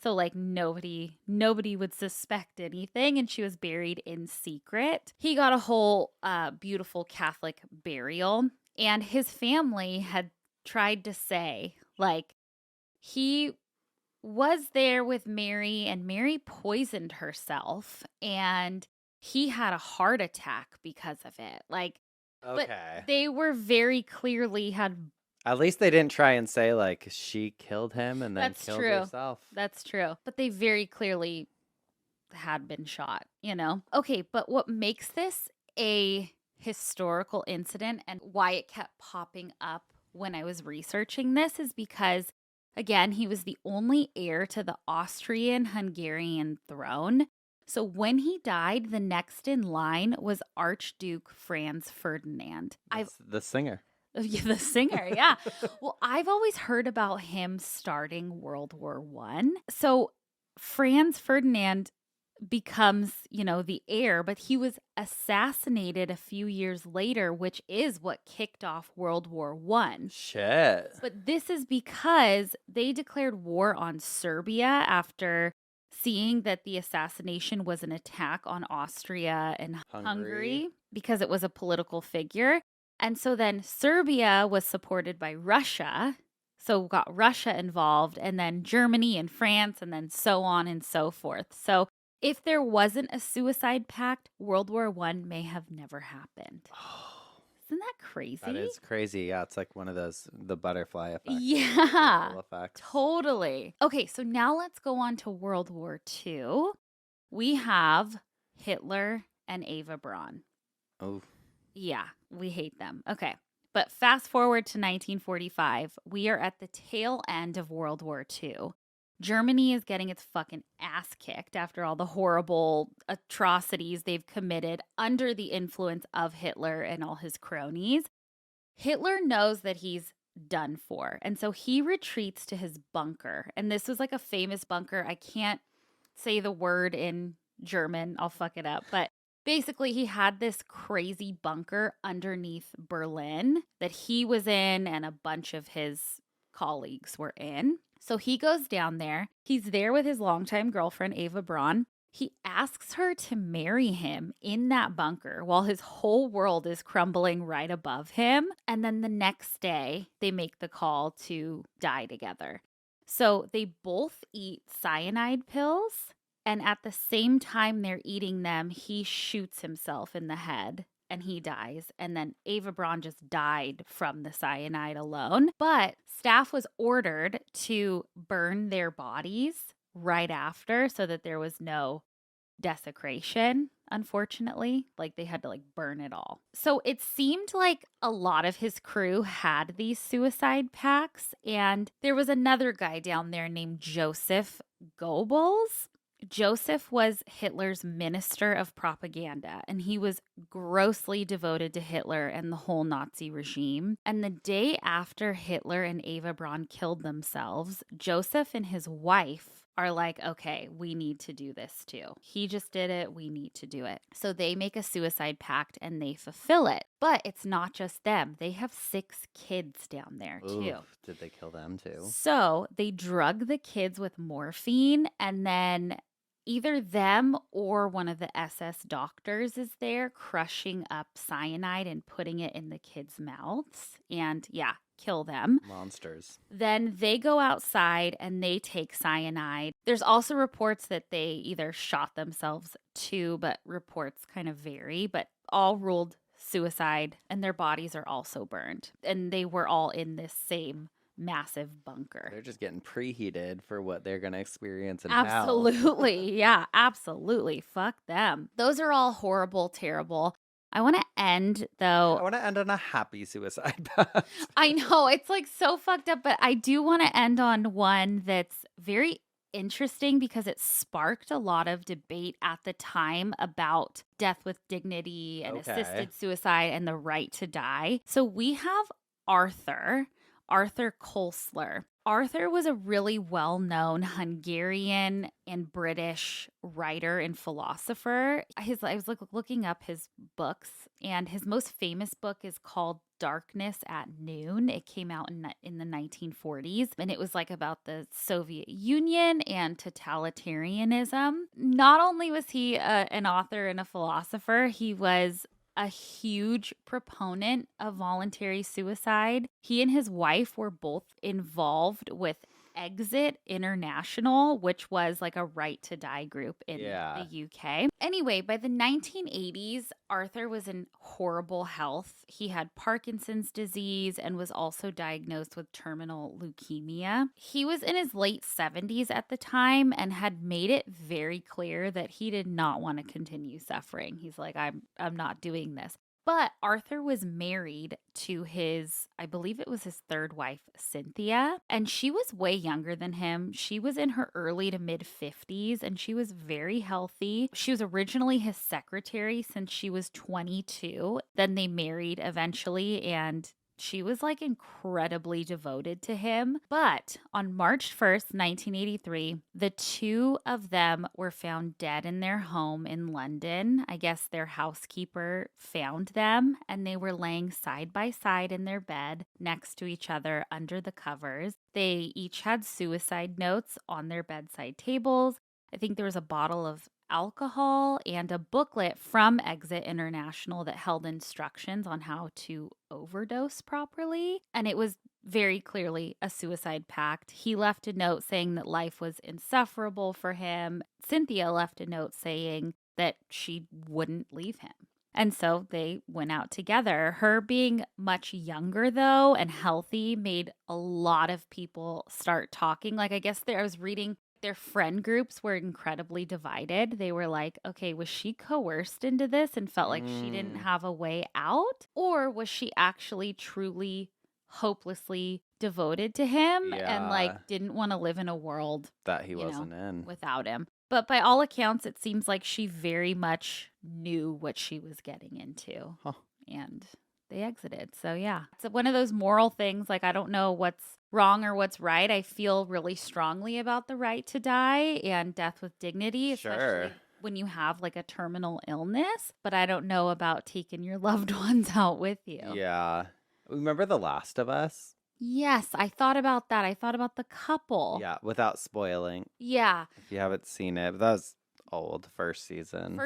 So, nobody would suspect anything, and she was buried in secret. He got a whole beautiful Catholic burial, and his family had tried to say, he was there with Mary, and Mary poisoned herself, and he had a heart attack because of it. Okay. But they were very clearly had... At least they didn't try and say, she killed him and then killed herself. That's true. But they very clearly had been shot, Okay, but what makes this a historical incident and why it kept popping up when I was researching this is because, again, he was the only heir to the Austrian-Hungarian throne. So when he died, the next in line was Archduke Franz Ferdinand. The singer. The singer, yeah. Well, I've always heard about him starting World War I. So Franz Ferdinand becomes, the heir, but he was assassinated a few years later, which is what kicked off World War I. Shit. But this is because they declared war on Serbia after seeing that the assassination was an attack on Austria and Hungary because it was a political figure. And so then Serbia was supported by Russia, so got Russia involved, and then Germany and France, and then so on and so forth. So if there wasn't a suicide pact, World War I may have never happened. Oh, isn't that crazy? That is crazy. Yeah, it's one of those, the butterfly effect. Yeah, totally. Okay, so now let's go on to World War II. We have Hitler and Eva Braun. Oh. Yeah, we hate them. Okay. But fast forward to 1945, we are at the tail end of World War II. Germany is getting its fucking ass kicked after all the horrible atrocities they've committed under the influence of Hitler and all his cronies. Hitler knows that he's done for, and so he retreats to his bunker. And this was a famous bunker. I can't say the word in German. I'll fuck it up. But basically, he had this crazy bunker underneath Berlin that he was in and a bunch of his colleagues were in. So he goes down there. He's there with his longtime girlfriend, Eva Braun. He asks her to marry him in that bunker while his whole world is crumbling right above him. And then the next day, they make the call to die together. So they both eat cyanide pills. And at the same time they're eating them, he shoots himself in the head and he dies. And then Eva Braun just died from the cyanide alone. But staff was ordered to burn their bodies right after so that there was no desecration, unfortunately. Like they had to burn it all. So it seemed like a lot of his crew had these suicide pacts. And there was another guy down there named Joseph Goebbels. Joseph was Hitler's minister of propaganda, and he was grossly devoted to Hitler and the whole Nazi regime. And the day after Hitler and Eva Braun killed themselves, Joseph and his wife are like, okay, we need to do this too. He just did it. We need to do it. So they make a suicide pact and they fulfill it. But it's not just them. They have 6 kids down there too. Oof, did they kill them too? So they drug the kids with morphine, and then either them or one of the SS doctors is there crushing up cyanide and putting it in the kids' mouths. And yeah, kill them. Monsters. Then they go outside and they take cyanide. There's also reports that they either shot themselves too, but reports kind of vary, but all ruled suicide, and their bodies are also burned. And they were all in this same massive bunker. They're just getting preheated for what they're going to experience in Absolutely. hell. Yeah, absolutely. Fuck them. Those are all horrible, terrible. I want to end, though. I want to end on a happy suicide pact. I know. It's so fucked up, but I do want to end on one that's very interesting because it sparked a lot of debate at the time about death with dignity and assisted suicide and the right to die. So we have Arthur Koestler. Arthur was a really well-known Hungarian and British writer and philosopher. I was looking up his books, and his most famous book is called Darkness at Noon. It came out in the 1940s, and it was about the Soviet Union and totalitarianism. Not only was he an author and a philosopher, he was a huge proponent of voluntary suicide. He and his wife were both involved with Exit International, which was a right to die group in the UK. Anyway, by the 1980s, Arthur was in horrible health. He had Parkinson's disease and was also diagnosed with terminal leukemia. He was in his late 70s at the time and had made it very clear that he did not want to continue suffering. He's like, I'm not doing this. But Arthur was married to I believe it was his third wife, Cynthia, and she was way younger than him. She was in her early to mid 50s, and she was very healthy. She was originally his secretary since she was 22. Then they married eventually, and she was incredibly devoted to him. But on March 1st, 1983, the two of them were found dead in their home in London. I guess their housekeeper found them, and they were laying side by side in their bed next to each other under the covers. They each had suicide notes on their bedside tables. I think there was a bottle of alcohol and a booklet from Exit International that held instructions on how to overdose properly. And it was very clearly a suicide pact. He left a note saying that life was insufferable for him. Cynthia left a note saying that she wouldn't leave him. And so they went out together. Her being much younger, though, and healthy made a lot of people start talking. I guess I was reading their friend groups were incredibly divided. They were like, okay, was she coerced into this and felt like she didn't have a way out? Or was she actually truly hopelessly devoted to him and didn't want to live in a world that he wasn't in without him? But by all accounts, it seems like she very much knew what she was getting into. Huh. And they exited. So yeah, it's one of those moral things. I don't know what's wrong or what's right. I feel really strongly about the right to die and death with dignity, especially when you have like a terminal illness, but I don't know about taking your loved ones out with you. Yeah. Remember The Last of Us? Yes, I thought about that. I thought about the couple. Yeah, without spoiling. Yeah. If you haven't seen it, that was old, first season.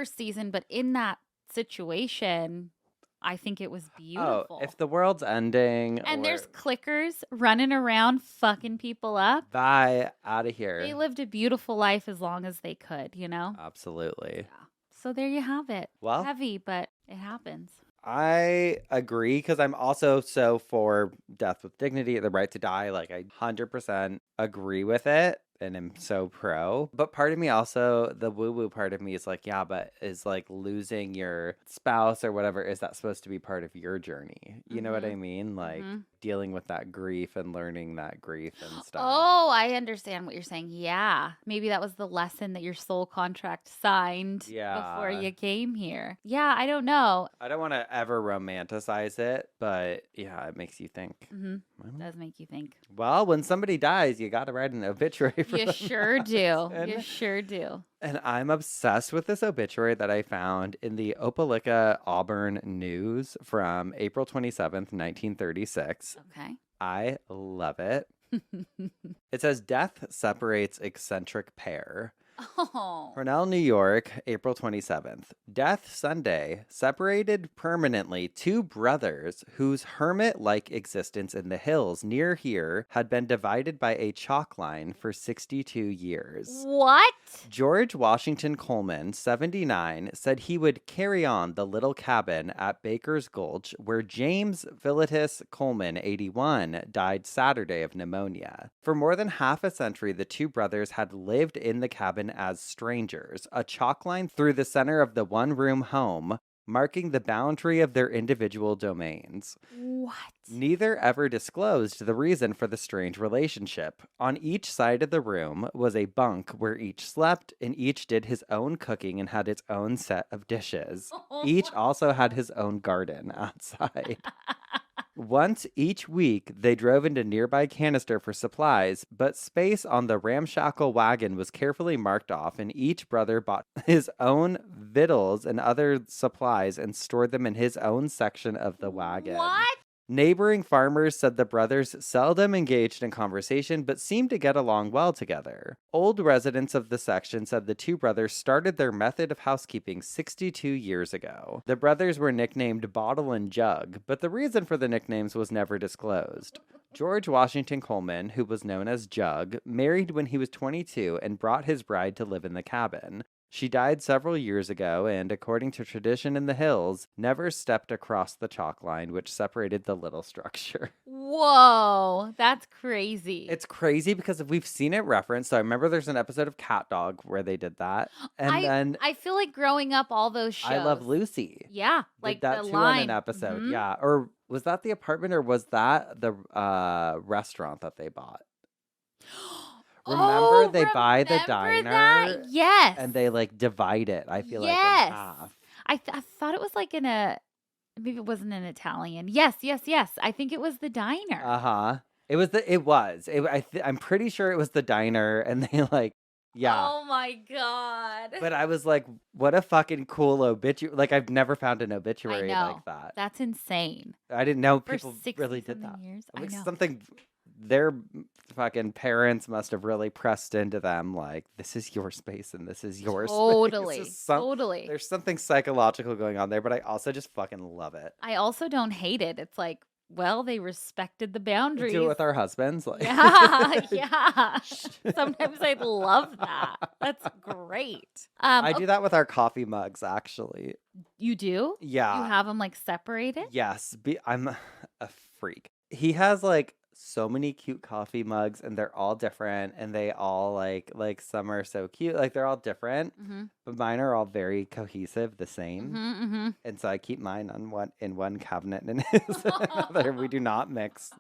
But in that situation, I think it was beautiful. Oh, if the world's ending and there's clickers running around fucking people up. Bye, out of here. They lived a beautiful life as long as they could, you know? Absolutely. Yeah. So there you have it. Well, heavy, but it happens. I agree because I'm also so for death with dignity, the right to die. Like I 100% agree with it. And I'm so pro. But part of me also, the woo-woo part of me is like, yeah, but is like losing your spouse or whatever, is that supposed to be part of your journey? You know what I mean? Like dealing with that grief and learning that grief and stuff. Oh, I understand what you're saying. Yeah. Maybe that was the lesson that your soul contract signed before you came here. Yeah, I don't know. I don't want to ever romanticize it, but yeah, it makes you think. It does make you think. Well, when somebody dies, you got to write an obituary for them. Sure do. You sure do. And I'm obsessed with this obituary that I found in the Opelika Auburn News from April 27th, 1936. Okay. I love it. It says, death separates eccentric pair. Oh. Cornell, New York, April 27th. Death Sunday separated permanently two brothers whose hermit-like existence in the hills near here had been divided by a chalk line for 62 years. What? George Washington Coleman, 79, said he would carry on the little cabin at Baker's Gulch where James Philetus Coleman, 81, died Saturday of pneumonia. For more than half a century, the two brothers had lived in the cabin as strangers, a chalk line through the center of the one-room home, marking the boundary of their individual domains. What? Neither ever disclosed the reason for the strange relationship. On each side of the room was a bunk where each slept, and each did his own cooking and had its own set of dishes. Each also had his own garden outside. Once each week, they drove into nearby Canister for supplies, but space on the ramshackle wagon was carefully marked off, and each brother bought his own victuals and other supplies and stored them in his own section of the wagon. What? Neighboring farmers said the brothers seldom engaged in conversation, but seemed to get along well together. Old residents of the section said the two brothers started their method of housekeeping 62 years ago. The brothers were nicknamed Bottle and Jug, but the reason for the nicknames was never disclosed. George Washington Coleman, who was known as Jug, married when he was 22 and brought his bride to live in the cabin. She died several years ago and, according to tradition in the hills, never stepped across the chalk line which separated the little structure. Whoa, that's crazy. It's crazy because we've seen it referenced. So I remember there's an episode of Cat Dog where they did that. And then I feel like growing up all those shows. I Love Lucy. Yeah, like that the too line. On an episode. Yeah. Or was that the apartment or was that the restaurant that they bought? Remember they buy the diner? That? Yes. And they like divide it, I feel like, in half. I thought it was like maybe it wasn't an Italian. Yes. I think it was the diner. Uh-huh. I'm pretty sure it was the diner and they like, yeah. Oh my God. But I was like, what a fucking cool obituary. Like I've never found an obituary like that. That's insane. I didn't know people really did that. Years. Like I know. Something their fucking parents must have really pressed into them like, this is your space and this is your space. Totally. There's something psychological going on there, but I also just fucking love it. I also don't hate it. It's like, well, they respected the boundaries. We do it with our husbands. Like. Yeah. Sometimes I love that. That's great. I do that with our coffee mugs, actually. You do? Yeah. You have them like separated? Yes. I'm a freak. He has like so many cute coffee mugs and they're all different and they all like some are so cute, like they're all different, but mine are all very cohesive, the same. And so I keep mine in one cabinet and his another. We do not mix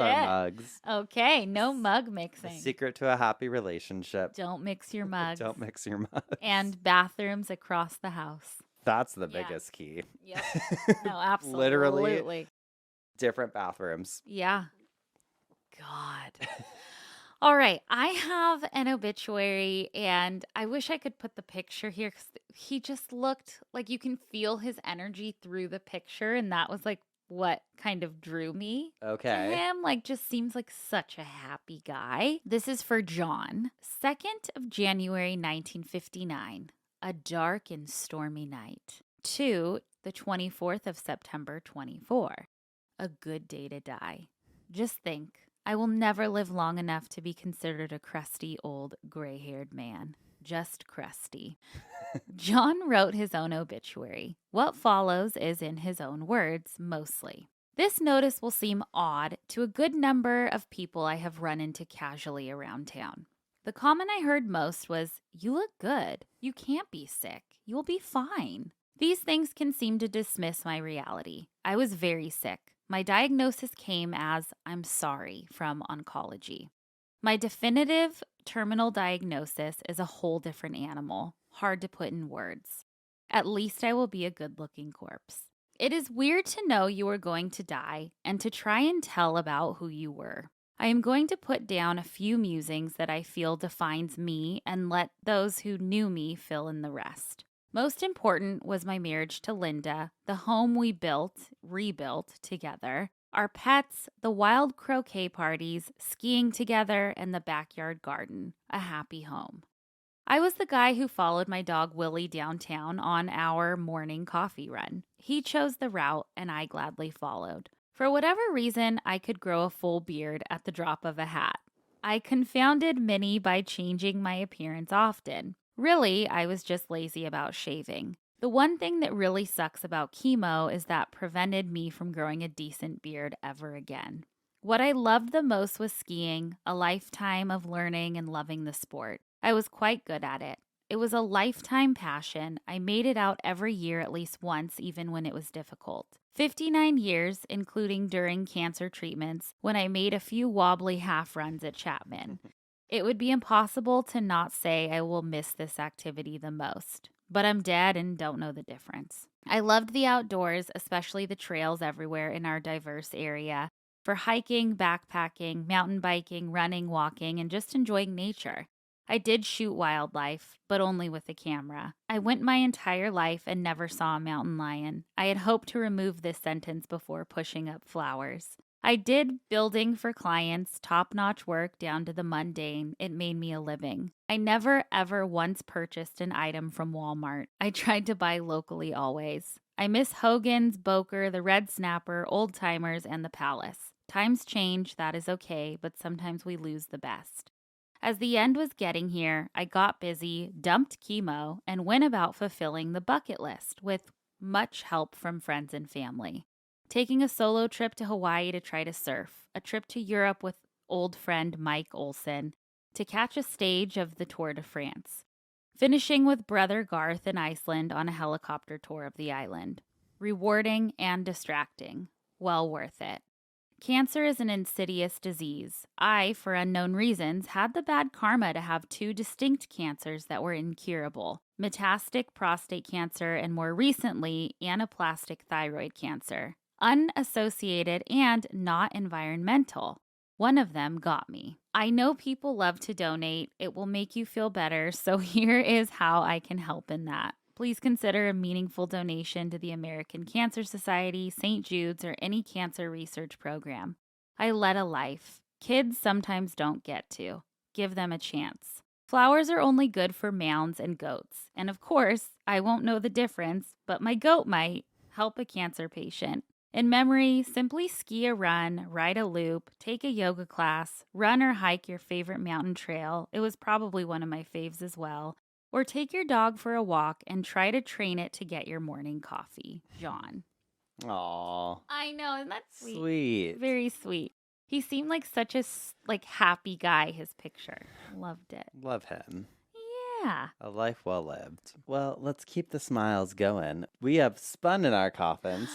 our mugs. Okay, no mug mixing. The secret to a happy relationship: don't mix your mugs. Don't mix your mugs. And bathrooms across the house. That's the biggest key. Yep. No, absolutely. Literally different bathrooms. Yeah. God. All right. I have an obituary, and I wish I could put the picture here because he just looked like you can feel his energy through the picture. And that was like what kind of drew me to him. Like, just seems like such a happy guy. This is for John. 2nd of January, 1959. A dark and stormy night. To the 24th of September, 24. A good day to die. Just think. I will never live long enough to be considered a crusty, old, gray-haired man. Just crusty. John wrote his own obituary. What follows is in his own words, mostly. This notice will seem odd to a good number of people I have run into casually around town. The comment I heard most was, "You look good. You can't be sick. You'll be fine." These things can seem to dismiss my reality. I was very sick. My diagnosis came as, "I'm sorry," from oncology. My definitive terminal diagnosis is a whole different animal, hard to put in words. At least I will be a good-looking corpse. It is weird to know you are going to die and to try and tell about who you were. I am going to put down a few musings that I feel defines me and let those who knew me fill in the rest. Most important was my marriage to Linda, the home we rebuilt together, our pets, the wild croquet parties, skiing together, and the backyard garden, a happy home. I was the guy who followed my dog Willie downtown on our morning coffee run. He chose the route, and I gladly followed. For whatever reason, I could grow a full beard at the drop of a hat. I confounded many by changing my appearance often. Really, I was just lazy about shaving. The one thing that really sucks about chemo is that prevented me from growing a decent beard ever again. What I loved the most was skiing, a lifetime of learning and loving the sport. I was quite good at it. It was a lifetime passion. I made it out every year at least once, even when it was difficult. 59 years, including during cancer treatments, when I made a few wobbly half runs at Chapman. It would be impossible to not say I will miss this activity the most, but I'm dead and don't know the difference. I loved the outdoors, especially the trails everywhere in our diverse area, for hiking, backpacking, mountain biking, running, walking, and just enjoying nature. I did shoot wildlife, but only with a camera. I went my entire life and never saw a mountain lion. I had hoped to remove this sentence before pushing up flowers. I did building for clients, top-notch work down to the mundane. It made me a living. I never ever once purchased an item from Walmart. I tried to buy locally always. I miss Hogan's, Boker, the Red Snapper, Old Timers, and the Palace. Times change, that is okay, but sometimes we lose the best. As the end was getting here, I got busy, dumped chemo, and went about fulfilling the bucket list with much help from friends and family. Taking a solo trip to Hawaii to try to surf, a trip to Europe with old friend Mike Olson to catch a stage of the Tour de France, finishing with brother Garth in Iceland on a helicopter tour of the island. Rewarding and distracting. Well worth it. Cancer is an insidious disease. I, for unknown reasons, had the bad karma to have 2 distinct cancers that were incurable: metastatic prostate cancer and, more recently, anaplastic thyroid cancer. Unassociated and not environmental. One of them got me. I know people love to donate. It will make you feel better, so here is how I can help in that. Please consider a meaningful donation to the American Cancer Society, St. Jude's, or any cancer research program. I led a life. Kids sometimes don't get to. Give them a chance. Flowers are only good for mounds and goats. And of course, I won't know the difference, but my goat might help a cancer patient. In memory, simply ski a run, ride a loop, take a yoga class, run or hike your favorite mountain trail. It was probably one of my faves as well. Or take your dog for a walk and try to train it to get your morning coffee. John. Aww. I know, isn't that sweet? Sweet. Very sweet. He seemed like such a happy guy, his picture. Loved it. Love him. Yeah. A life well lived. Well, let's keep the smiles going. We have spun in our coffins.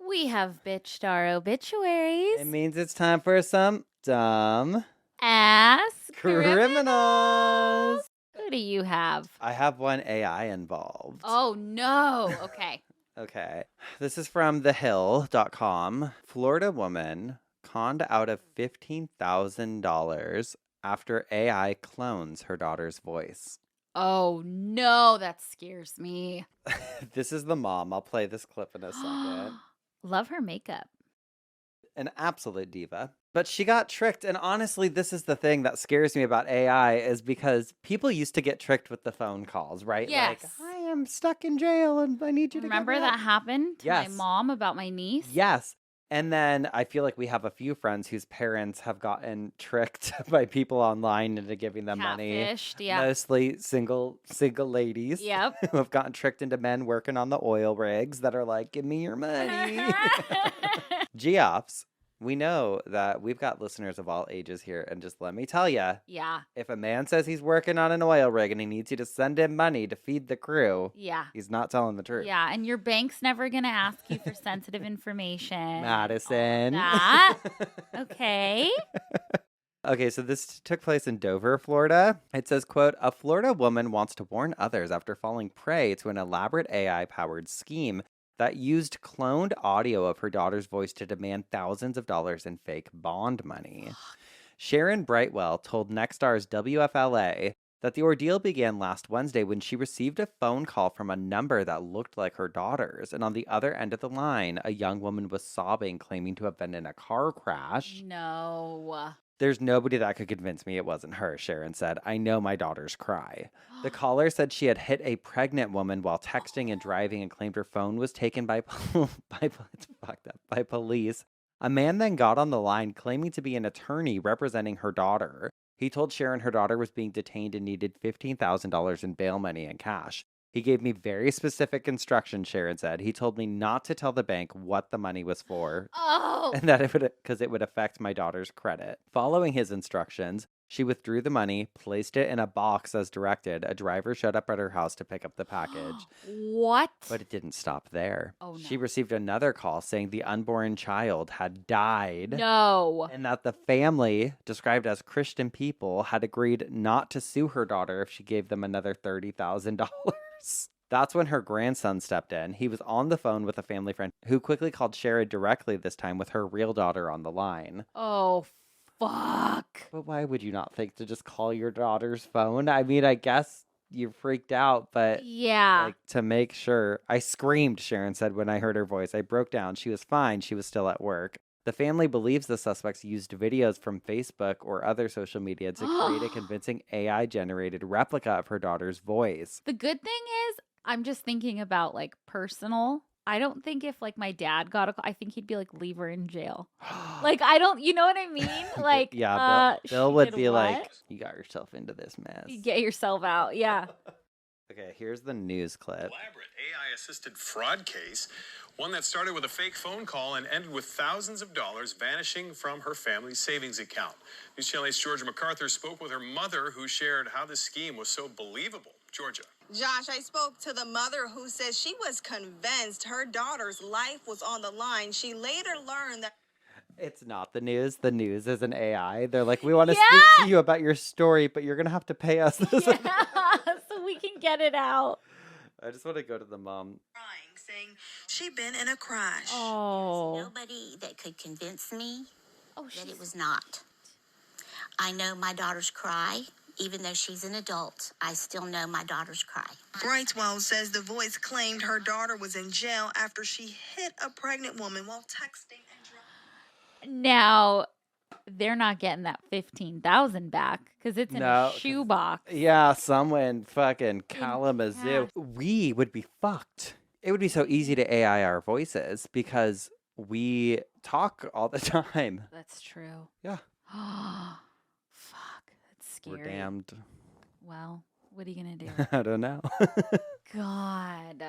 We have bitched our obituaries. It means it's time for some dumb ass criminals. Who do you have? I have one AI involved. Oh, no. Okay. Okay. This is from thehill.com. Florida woman conned out of $15,000 after AI clones her daughter's voice. Oh, no, that scares me. This is the mom. I'll play this clip in a second. Love her makeup. An absolute diva. But she got tricked. And honestly, this is the thing that scares me about AI is because people used to get tricked with the phone calls, right? Yes. Like, I am stuck in jail and I need you to Remember that happened to my mom about my niece? Yes. And then I feel like we have a few friends whose parents have gotten tricked by people online into giving them money. Yeah. Mostly single ladies. Yep. Who have gotten tricked into men working on the oil rigs that are like, give me your money. Geoffs, we know that we've got listeners of all ages here. And just let me tell you. Yeah. If a man says he's working on an oil rig and he needs you to send him money to feed the crew. Yeah. He's not telling the truth. Yeah. And your bank's never going to ask you for sensitive information. Madison. That. Okay. Okay, so this took place in Dover, Florida. It says, quote, a Florida woman wants to warn others after falling prey to an elaborate AI-powered scheme that used cloned audio of her daughter's voice to demand thousands of dollars in fake bond money. Sharon Brightwell told Nextstar's WFLA that the ordeal began last Wednesday when she received a phone call from a number that looked like her daughter's. And on the other end of the line, a young woman was sobbing, claiming to have been in a car crash. No. There's nobody that could convince me it wasn't her, Sharon said. I know my daughter's cry. The caller said she had hit a pregnant woman while texting and driving and claimed her phone was taken by police. A man then got on the line claiming to be an attorney representing her daughter. He told Sharon her daughter was being detained and needed $15,000 in bail money and cash. He gave me very specific instructions, Sharon said. He told me not to tell the bank what the money was for. Oh. And that it would affect my daughter's credit. Following his instructions, she withdrew the money, placed it in a box as directed. A driver showed up at her house to pick up the package. What? But it didn't stop there. Oh, no. She received another call saying the unborn child had died. No. And that the family, described as Christian people, had agreed not to sue her daughter if she gave them another $30,000. That's when her grandson stepped in. He was on the phone with a family friend who quickly called Sharon directly this time with her real daughter on the line. Oh, fuck. But why would you not think to just call your daughter's phone? I mean, I guess you're freaked out, but yeah, like, to make sure. I screamed, Sharon said when I heard her voice. I broke down. She was fine. She was still at work. The family believes the suspects used videos from Facebook or other social media to create a convincing AI-generated replica of her daughter's voice. The good thing is, I'm just thinking about like personal. I don't think if like my dad got a call, I think he'd be like, leave her in jail. Like, I don't, you know what I mean? Like, yeah, Bill would be what? like, you got yourself into this mess. You get yourself out. Yeah. Okay, here's the news clip. Elaborate AI-assisted fraud case, one that started with a fake phone call and ended with thousands of dollars vanishing from her family's savings account. News Channel 8's Georgia MacArthur spoke with her mother, who shared how the scheme was so believable. Georgia. Josh, I spoke to the mother who says she was convinced her daughter's life was on the line. She later learned that it's not the news. The news is an AI. They're like, we want to speak to you about your story, but you're going to have to pay us this. So we can get it out. I just want to go to the mom. crying, saying she'd been in a crash. Oh. There's nobody that could convince me that it was not. I know my daughter's cry. Even though she's an adult, I still know my daughter's cry. Brightwell says the voice claimed her daughter was in jail after she hit a pregnant woman while texting and driving. Now, they're not getting that $15,000 back because it's in a shoebox. Yeah, somewhere in fucking Kalamazoo. We would be fucked. It would be so easy to AI our voices because we talk all the time. That's true. Yeah. Fuck, that's scary. We're damned. Well, what are you going to do? I don't know. God.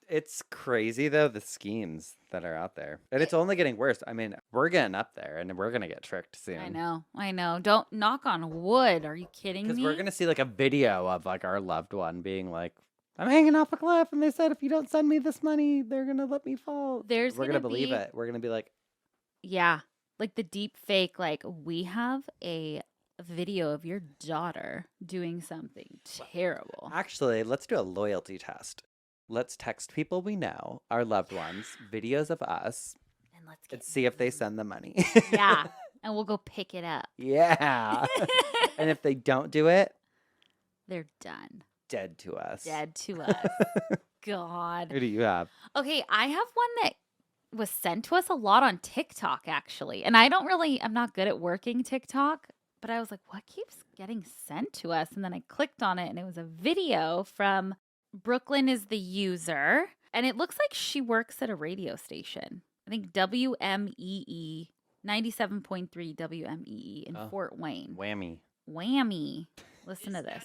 It's crazy, though, the schemes that are out there. And it's only getting worse. I mean, we're getting up there, and we're going to get tricked soon. I know. Don't knock on wood. Are you kidding me? Because we're going to see, like, a video of, like, our loved one being like, I'm hanging off a cliff, and they said if you don't send me this money, they're going to let me fall. We're going to believe it. We're going to be like... Yeah. Like the deep fake, like, we have a video of your daughter doing something terrible. Actually, let's do a loyalty test. Let's text people we know, our loved ones, videos of us, and see if they send the money. Yeah. And we'll go pick it up. Yeah. And if they don't do it, they're done. Dead to us. Dead to us. God. Who do you have? Okay, I have one that was sent to us a lot on TikTok, actually. And I'm not good at working TikTok, but I was like, what keeps getting sent to us? And then I clicked on it, and it was a video from Brooklyn is the user. And it looks like she works at a radio station. I think WMEE, 97.3 WMEE in Fort Wayne. Whammy. Listen to this.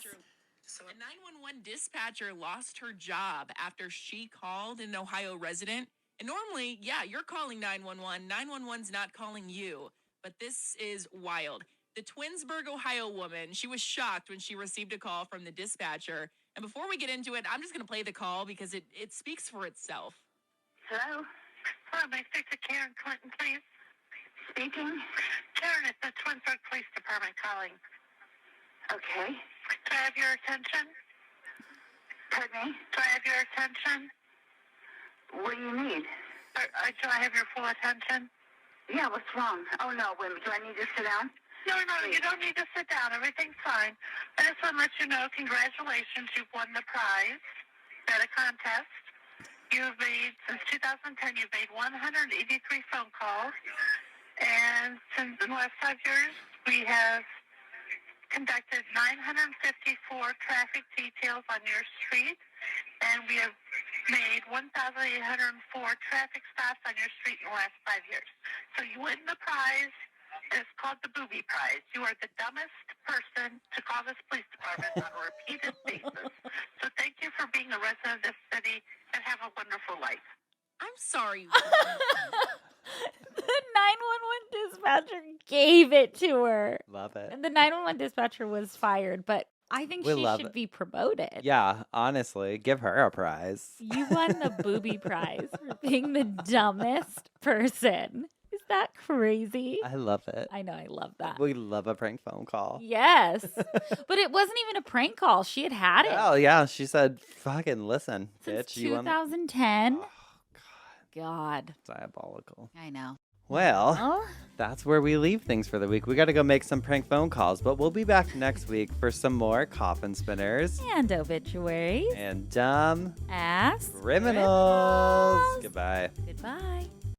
So a 911 dispatcher lost her job after she called an Ohio resident. And normally, you're calling 911. 911's not calling you. But this is wild. The Twinsburg, Ohio woman, she was shocked when she received a call from the dispatcher. And before we get into it, I'm just going to play the call because it speaks for itself. Hello? Hello, may I speak to Karen Clinton, please? Speaking? Karen, it's the Twinsburg Police Department calling. Okay. Do I have your attention? Pardon me? Do I have your attention? What do you need? Do I have your full attention? Yeah, what's wrong? Oh, no, wait a minute. Do I need to sit down? No, you don't need to sit down. Everything's fine. I just want to let you know, congratulations, you've won the prize at a contest. You've made, since 2010, you've made 183 phone calls. And since the last 5 years, we have conducted 954 traffic details on your street, and we have made 1,804 traffic stops on your street in the last 5 years. So you win the prize. It's called the Booby Prize. You are the dumbest person to call this police department on a repeated basis. So thank you for being a resident of this city, and have a wonderful life. I'm sorry. The 911 dispatcher gave it to her. Love it. And the 911 dispatcher was fired, but I think she should be promoted. Yeah, honestly, give her a prize. You won the Booby Prize for being the dumbest person. Is that crazy? I love it. I know, I love that. We love a prank phone call. Yes. But it wasn't even a prank call. She had it. Oh, yeah. She said, fucking listen, Since bitch. 2010. Oh, God. Diabolical. I know. Well, that's where we leave things for the week. We got to go make some prank phone calls, but we'll be back next week for some more coffin spinners. And obituaries. And dumb ass criminals. Goodbye. Goodbye.